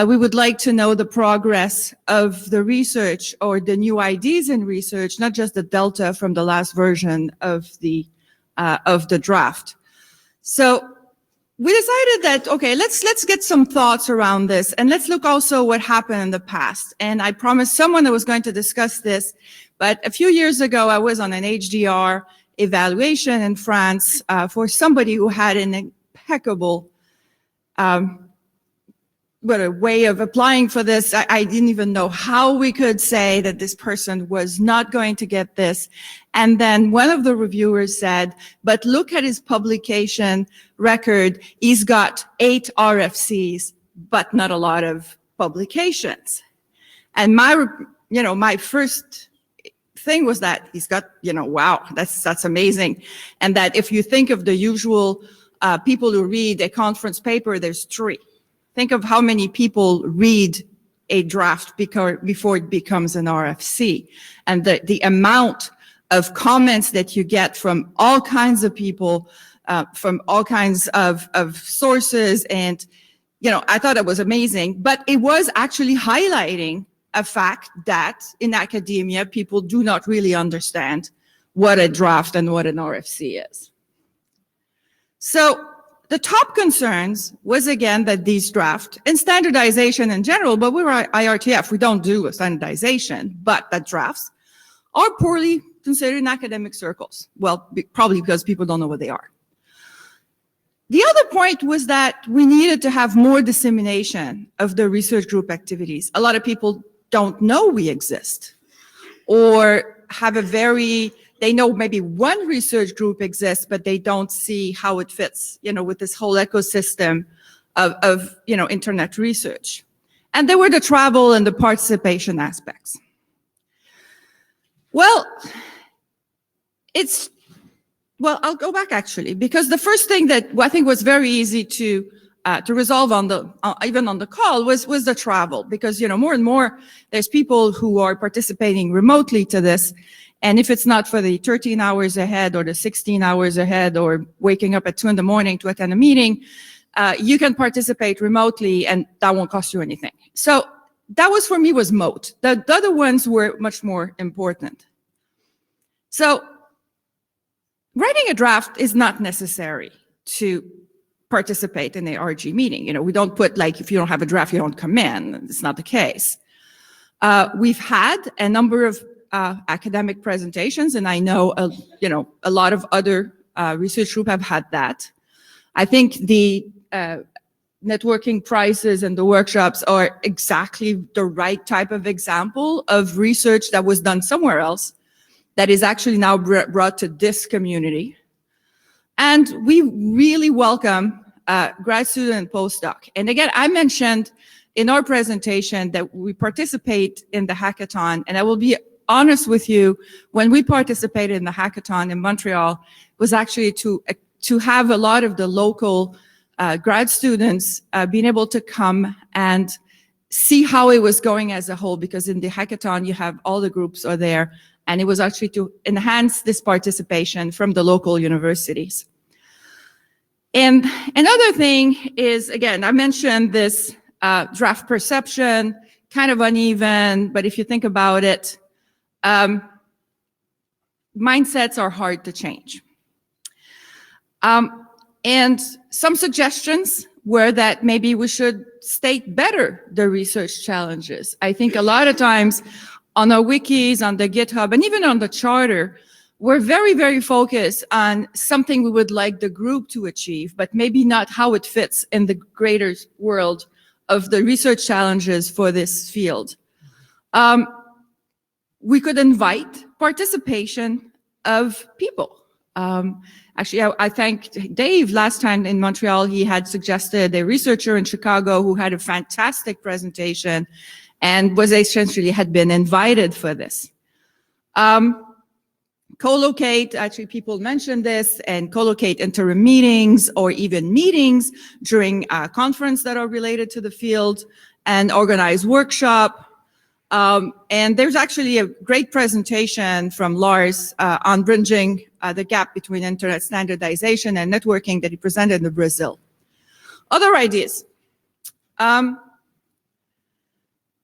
we would like to know the progress of the research or the new ideas in research, not just the delta from the last version of the draft. So we decided that, okay, let's get some thoughts around this, and let's look also what happened in the past. And I promised someone that was going to discuss this, but a few years ago, I was on an HDR evaluation in France for somebody who had an impeccable a way of applying for this. I didn't even know how we could say that this person was not going to get this. And then one of the reviewers said, but look at his publication record. He's got 8 RFCs, but not a lot of publications. And my first thing was that he's got, wow, that's amazing. And that if you think of the usual people who read a conference paper, there's 3. Think of how many people read a draft before it becomes an RFC. And the amount of comments that you get from all kinds of people, from all kinds of sources. And, I thought it was amazing. But it was actually highlighting a fact that in academia, people do not really understand what a draft and what an RFC is. So the top concerns was, again, that these draft and standardization in general, but we're IRTF, we don't do a standardization, but that drafts are poorly considered in academic circles. Well, probably because people don't know what they are. The other point was that we needed to have more dissemination of the research group activities. A lot of people don't know we exist, or have they know maybe one research group exists, but they don't see how it fits, with this whole ecosystem of internet research. And there were the travel and the participation aspects. Well, I'll go back actually, because the first thing that I think was very easy to resolve even on the call was the travel, because more and more there's people who are participating remotely to this, and if it's not for the 13 hours ahead or the 16 hours ahead or waking up at 2 a.m. to attend a meeting, you can participate remotely and that won't cost you anything. So that was, for me, was moat. The other ones were much more important. So writing a draft is not necessary to participate in a RG meeting. We don't put, like, if you don't have a draft, you don't come in. It's not the case. We've had a number of academic presentations, and I know, a lot of other research groups have had that. I think the networking prizes and the workshops are exactly the right type of example of research that was done somewhere else that is actually now brought to this community. And we really welcome grad student and postdoc. And again, I mentioned in our presentation that we participate in the hackathon, and I will be honest with you, when we participated in the hackathon in Montreal, was actually to have a lot of the local grad students being able to come and see how it was going as a whole, because in the hackathon, you have all the groups are there, and it was actually to enhance this participation from the local universities. And another thing is, again, I mentioned this draft perception, kind of uneven, but if you think about it, mindsets are hard to change. And some suggestions were that maybe we should state better the research challenges. I think a lot of times on our wikis, on the GitHub, and even on the charter, we're very, very focused on something we would like the group to achieve, but maybe not how it fits in the greater world of the research challenges for this field. We could invite participation of people. Actually, I thanked Dave last time in Montreal. He had suggested a researcher in Chicago who had a fantastic presentation and was essentially had been invited for this. Co-locate, actually people mentioned this, and co-locate interim meetings or even meetings during a conference that are related to the field, and organize workshop. And there's actually a great presentation from Lars on bridging the gap between internet standardization and networking that he presented in Brazil. Other ideas.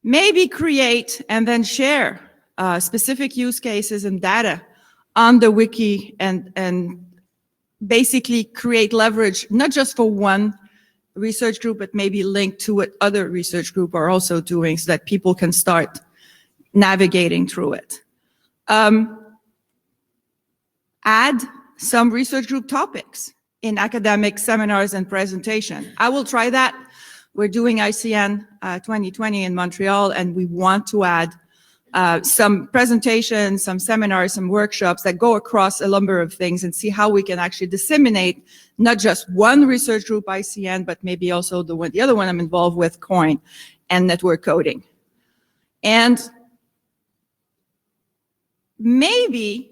Maybe create and then share specific use cases and data on the wiki, and basically create leverage, not just for one research group, but maybe link to what other research groups are also doing so that people can start navigating through it. Add some research group topics in academic seminars and presentation. I will try that we're doing ICN 2020 in Montreal, and we want to add some presentations, some seminars, some workshops that go across a number of things and see how we can actually disseminate not just one research group ICN, but maybe also the other one I'm involved with, COIN, and network coding. And maybe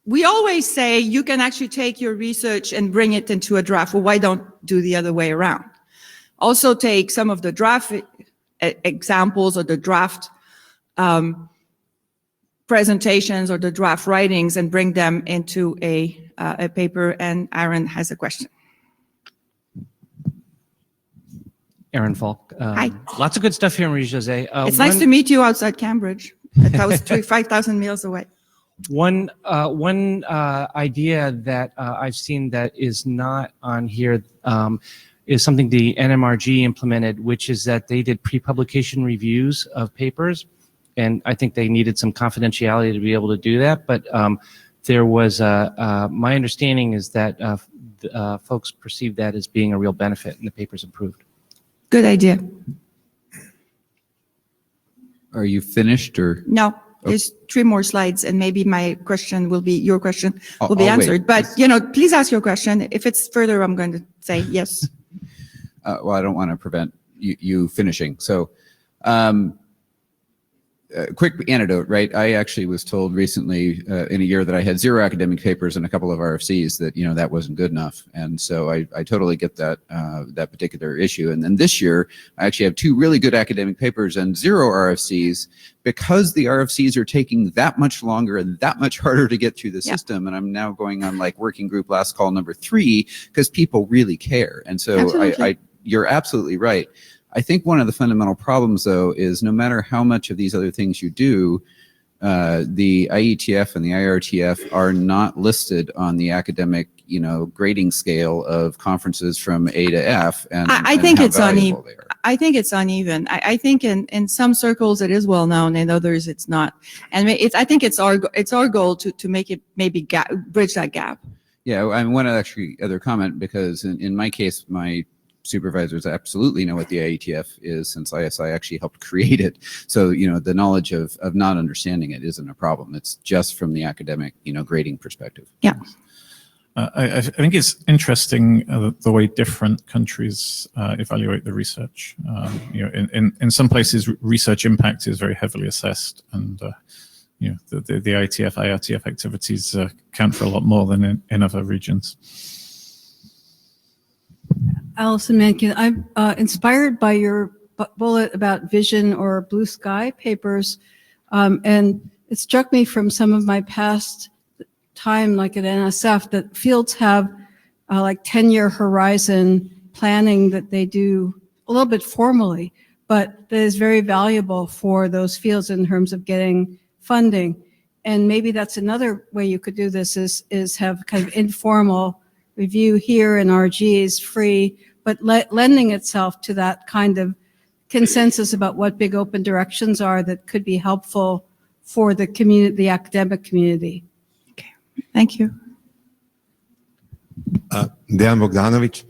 we always say you can actually take your research and bring it into a draft. Well, why don't do the other way around? Also take some of the draft examples or the draft presentations or the draft writings and bring them into a paper. And Aaron has a question. Aaron Falk. Hi. Lots of good stuff here, Marie-José. It's nice to meet you outside Cambridge. That was 5,000 miles away. One idea that I've seen that is not on here is something the NMRG implemented, which is that they did pre-publication reviews of papers, and I think they needed some confidentiality to be able to do that. But there was my understanding is that folks perceived that as being a real benefit, and the paper's improved. Good idea. Are you finished or? No. There's 3 more slides, and maybe my question will be, your question will be I'll answered. wait. But, please ask your question. If it's further, I'm going to say yes. Well, I don't want to prevent you finishing. So, quick anecdote, right? I actually was told recently in a year that I had 0 academic papers and a couple of RFCs that, that wasn't good enough. And so I totally get that, that particular issue. And then this year, I actually have 2 really good academic papers and 0 RFCs because the RFCs are taking that much longer and that much harder to get through the system. And I'm now going on like working group last call number 3 because people really care. And so you're absolutely right. I think one of the fundamental problems, though, is no matter how much of these other things you do, the IETF and the IRTF are not listed on the academic, grading scale of conferences from A to F. And I think it's uneven. I think it's uneven. I think in some circles it is well known, in others it's not. And I think it's our goal to make it maybe bridge that gap. Yeah, I want to actually other comment because in my case, my supervisors absolutely know what the IETF is since ISI actually helped create it. So, the knowledge of not understanding it isn't a problem. It's just from the academic, grading perspective. Yeah. I think it's interesting the way different countries evaluate the research. In some places, research impact is very heavily assessed, and the IETF, IRTF activities count for a lot more than in other regions. Alison Mankin, I'm inspired by your bullet about vision or blue sky papers, and it struck me from some of my past time, like at NSF, that fields have like 10-year horizon planning that they do a little bit formally, but that is very valuable for those fields in terms of getting funding. And maybe that's another way you could do this is have kind of informal review here in RG is free, but lending itself to that kind of consensus about what big open directions are that could be helpful for the community, the academic community. Okay, thank you. Dan Bogdanovic.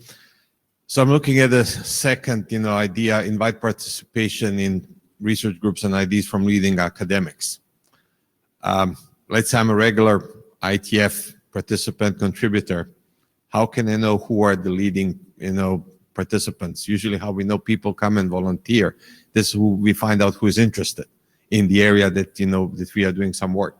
So I'm looking at the second, idea, invite participation in research groups and ideas from leading academics. Let's say I'm a regular IETF participant contributor. How can I know who are the leading, participants? Usually how we know people come and volunteer. This is who we find out who is interested in the area that, that we are doing some work.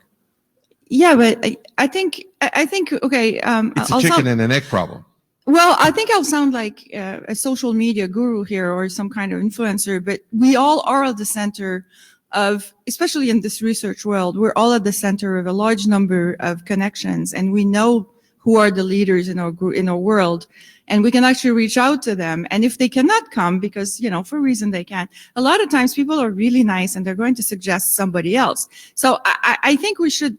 Yeah, but I think, okay. It's a chicken and an egg problem. Well, I think I'll sound like a social media guru here or some kind of influencer, but we all are at the center of, especially in this research world, we're all at the center of a large number of connections, and we know who are the leaders in our group, in our world, and we can actually reach out to them. And if they cannot come because, for a reason they can't, a lot of times people are really nice and they're going to suggest somebody else. So I think we should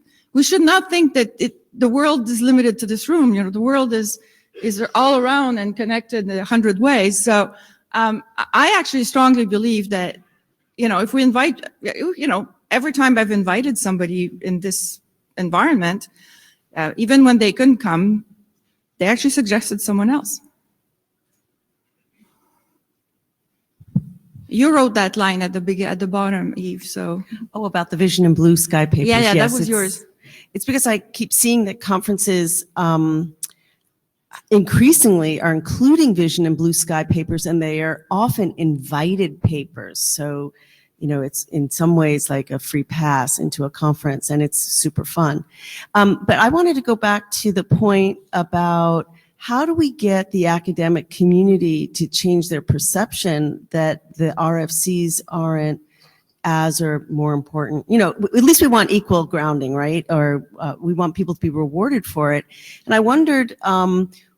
not think that the world is limited to this room. The world is all around and connected in 100 ways. So I actually strongly believe that, if we invite, every time I've invited somebody in this environment, even when they couldn't come, they actually suggested someone else. You wrote that line at the bottom, Eve, so. Oh, about the Vision and Blue Sky papers. Yeah, Yes, that was it's- yours. It's because I keep seeing that conferences increasingly are including Vision and Blue Sky papers, and they are often invited papers. So, you know, it's in some ways like a free pass into a conference, and it's super fun. But I wanted to go back to the point about how do we get the academic community to change their perception that the RFCs aren't as or more important? You know, at least we want equal grounding, right? Or we want people to be rewarded for it. And I wondered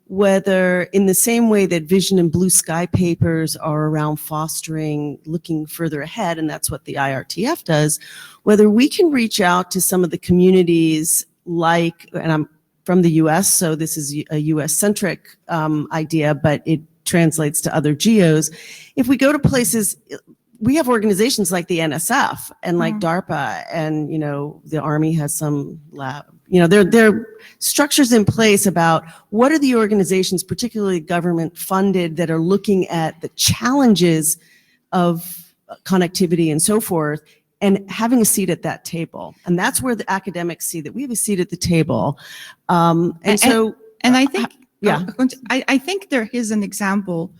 whether in the same way that Vision and Blue Sky papers are around fostering, looking further ahead, and that's what the IRTF does, whether we can reach out to some of the communities like, and I'm from the US, so this is a US-centric idea, but it translates to other geos. If we go to places, we have organizations like the NSF and like DARPA, and, you know, the Army has some lab. You know, there are structures in place about what are the organizations, particularly government funded, that are looking at the challenges of connectivity and so forth, and having a seat at that table. And that's where the academics see that we have a seat at the table. And I think, yeah. I think there is an example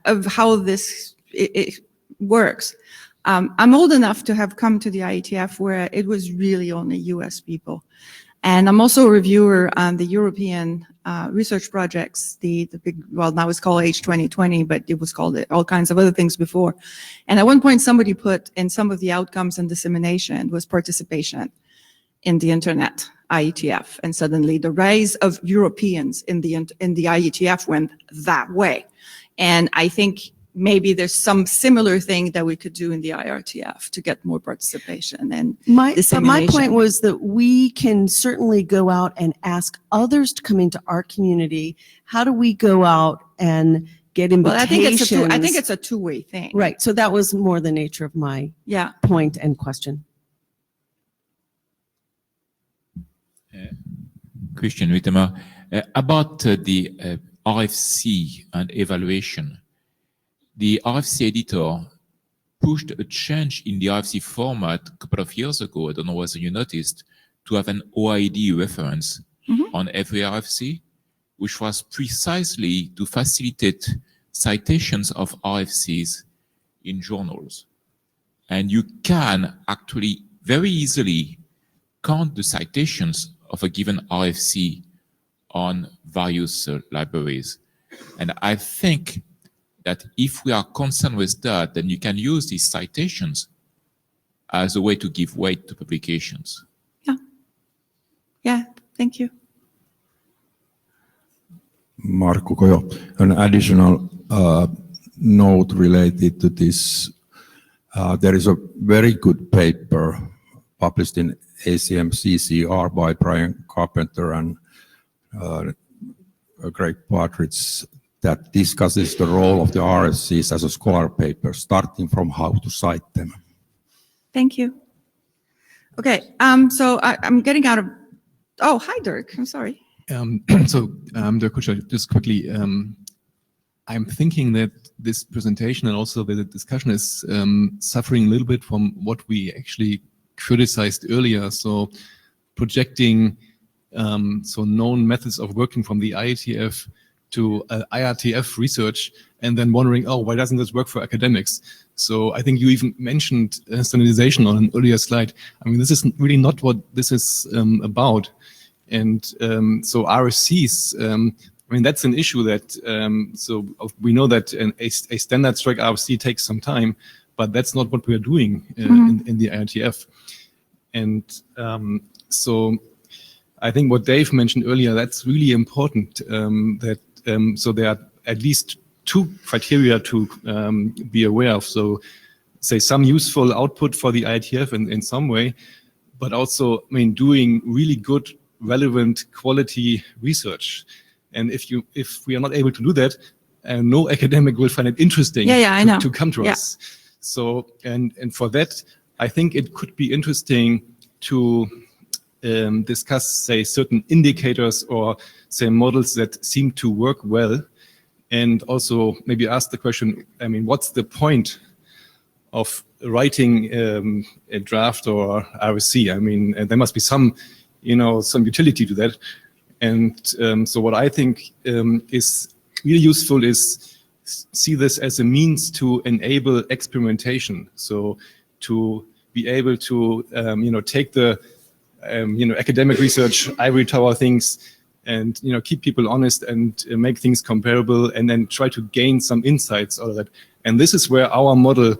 of how this it works. I'm old enough to have come to the IETF where it was really only US people. And I'm also a reviewer on the European research projects, the big, well, now it's called H2020, but it was called all kinds of other things before. And at one point, somebody put in some of the outcomes and dissemination was participation in the internet, IETF. And suddenly the rise of Europeans in the IETF went that way. And I think maybe there's some similar thing that we could do in the IRTF to get more participation and But my point was that we can certainly go out and ask others to come into our community. How do we go out and get invitations? Well, I think it's a two-way thing. Right. So that was more the nature of my point and question. Christian Wittemer, about the RFC and evaluation. The RFC editor pushed a change in the RFC format a couple of years ago, I don't know whether you noticed, to have an OID reference on every RFC, which was precisely to facilitate citations of RFCs in journals. And you can actually very easily count the citations of a given RFC on various libraries. And I think that if we are concerned with that, then you can use these citations as a way to give weight to publications. Yeah, thank you. Markku Kojo, an additional note related to this. There is a very good paper published in ACM CCR by Brian Carpenter and Greg Partridge that discusses the role of the RFCs as a scholar paper, starting from how to cite them. Thank you. Okay, so I'm getting out of, oh, hi, Dirk, I'm sorry. Dirk Kutscher, just quickly, I'm thinking that this presentation and also the discussion is suffering a little bit from what we actually criticized earlier. So projecting known methods of working from the IETF to IRTF research, and then wondering, oh, why doesn't this work for academics? So I think you even mentioned standardization on an earlier slide. I mean, this is really not what this is about. And so RFCs, I mean, that's an issue that, so we know that a standard strike RFC takes some time, but that's not what we're doing in the IETF. And so I think what Dave mentioned earlier, that's really important, that so there are at least two criteria to be aware of. So say some useful output for the IETF in some way, but also, I mean, doing really good, relevant quality research. And if we are not able to do that, no academic will find it interesting to come to us. So, and for that, I think it could be interesting to discuss, say, certain indicators or say models that seem to work well, and also maybe ask the question, I mean, what's the point of writing a draft or RFC. I mean, there must be some utility to that. And so what I think is really useful is see this as a means to enable experimentation. So to be able to, take the, academic research, ivory tower things, and keep people honest and make things comparable, and then try to gain some insights out of that. And this is where our model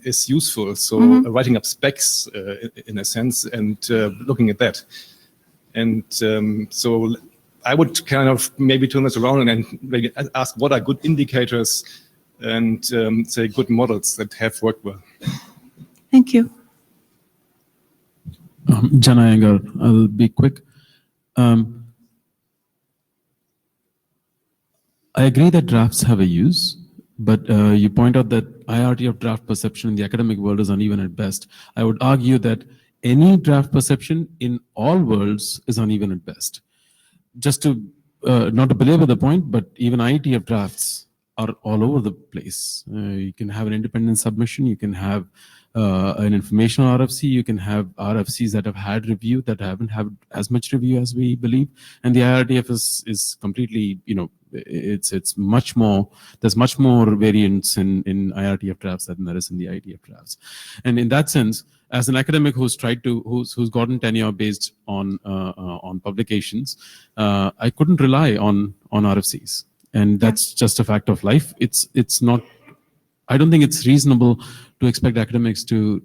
is useful. So writing up specs in a sense and looking at that. And so I would kind of maybe turn this around and maybe ask what are good indicators and say good models that have worked well. Thank you. Jana Iyengar, I'll be quick. I agree that drafts have a use, but you point out that IRTF draft perception in the academic world is uneven at best. I would argue that any draft perception in all worlds is uneven at best. Just to, not to belabor the point, but even IETF drafts are all over the place. You can have an independent submission, you can have an informational RFC, you can have RFCs that have had review that haven't had as much review as we believe, and the IRTF is completely, it's much more, there's much more variance in IRTF drafts than there is in the IETF drafts. And in that sense, as an academic who's gotten tenure based on publications, I couldn't rely on RFCs, and that's just a fact of life. It's not. I don't think it's reasonable to expect academics for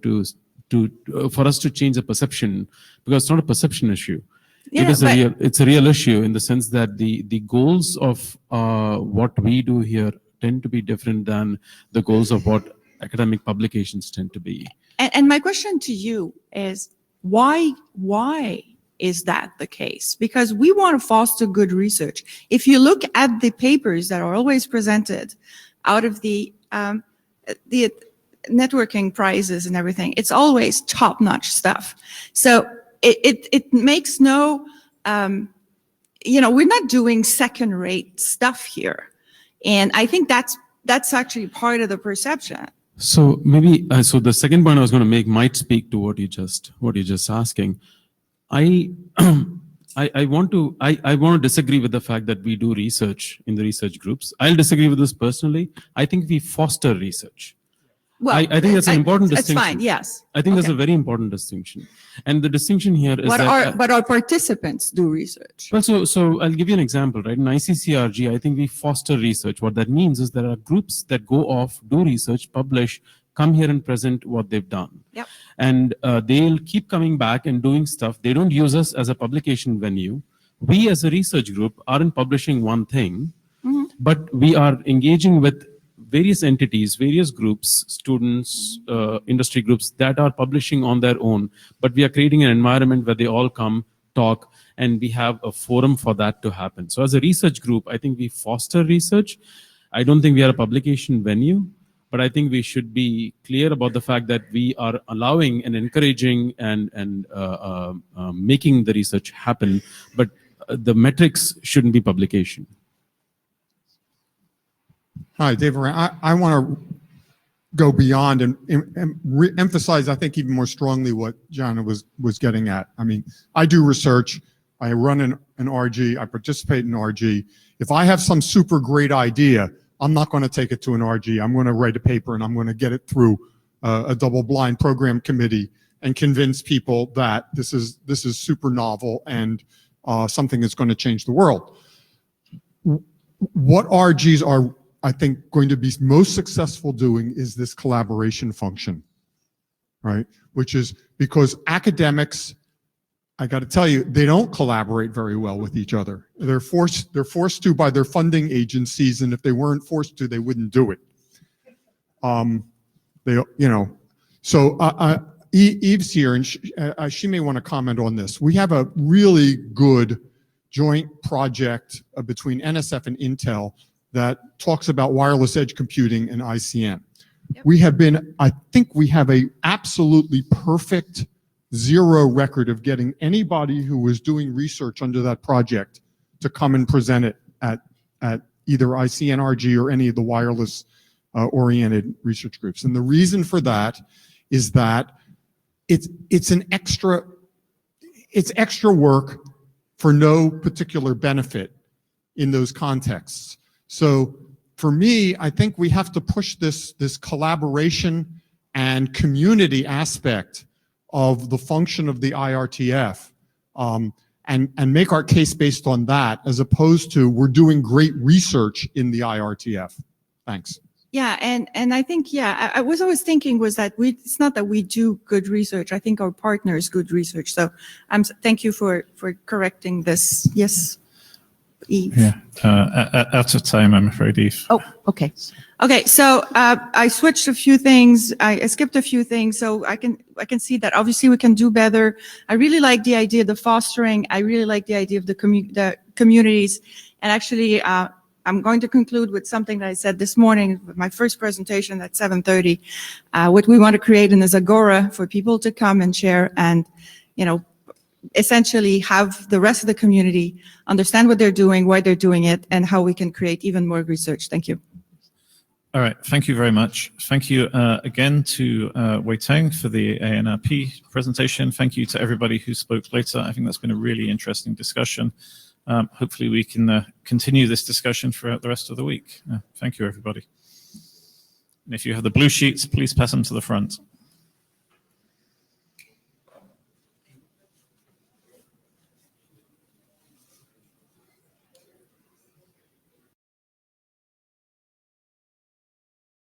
us to change the perception, because it's not a perception issue. Yeah, it's a real issue in the sense that the goals of what we do here tend to be different than the goals of what academic publications tend to be. And my question to you is, why is that the case? Because we want to foster good research. If you look at the papers that are always presented out of the networking prizes and everything, it's always top-notch stuff. So it makes no, we're not doing second-rate stuff here. And I think that's actually part of the perception. So maybe, so the second point I was going to make might speak to what you're just asking. I want to disagree with the fact that we do research in the research groups. I'll disagree with this personally. I think we foster research. Well, I think that's an important distinction. That's fine, yes. I think that's a very important distinction. And the distinction here is but our participants do research. Well, so I'll give you an example, right? In ICCRG, I think we foster research. What that means is there are groups that go off, do research, publish, come here and present what they've done. Yep. And they'll keep coming back and doing stuff. They don't use us as a publication venue. We as a research group aren't publishing one thing, but we are engaging with various entities, various groups, students, industry groups that are publishing on their own, but we are creating an environment where they all come, talk, and we have a forum for that to happen. So as a research group, I think we foster research. I don't think we are a publication venue, but I think we should be clear about the fact that we are allowing and encouraging and making the research happen, but the metrics shouldn't be publication. Hi, Dave. I want to go beyond and emphasize, I think, even more strongly what Jana was getting at. I mean, I do research. I run an RG. I participate in RG. If I have some super great idea, I'm not going to take it to an RG. I'm going to write a paper and I'm going to get it through a double-blind program committee and convince people that this is super novel and something that's going to change the world. What RGs are, I think, going to be most successful doing is this collaboration function, right? Which is because academics, I got to tell you, they don't collaborate very well with each other. They're forced to by their funding agencies, and if they weren't forced to, they wouldn't do it. So Eve's here, and she may want to comment on this. We have a really good joint project between NSF and Intel that talks about wireless edge computing and ICN. Yep. I think we have a absolutely perfect zero record of getting anybody who was doing research under that project to come and present it at either ICNRG or any of the wireless oriented research groups. And the reason for that is that it's extra work for no particular benefit in those contexts. So for me, I think we have to push this collaboration and community aspect of the function of the IRTF, and make our case based on that, as opposed to we're doing great research in the IRTF. Thanks. Yeah, and I think, yeah, I was always thinking was that it's not that we do good research. I think our partners good research. So thank you for correcting this. Yes, Eve. Yeah, out of time, I'm afraid, Eve. Oh, okay. Okay, so I switched a few things. I skipped a few things, so I can see that obviously we can do better. I really like the idea of the fostering. I really like the idea of the communities, and actually, I'm going to conclude with something that I said this morning with my first presentation at 7:30. What we want to create in this agora for people to come and share and, essentially have the rest of the community understand what they're doing, why they're doing it, and how we can create even more research. Thank you. All right, thank you very much. Thank you again to Wei Tang for the ANRP presentation. Thank you to everybody who spoke later. I think that's been a really interesting discussion. Hopefully we can continue this discussion throughout the rest of the week. Thank you, everybody. And if you have the blue sheets, please pass them to the front.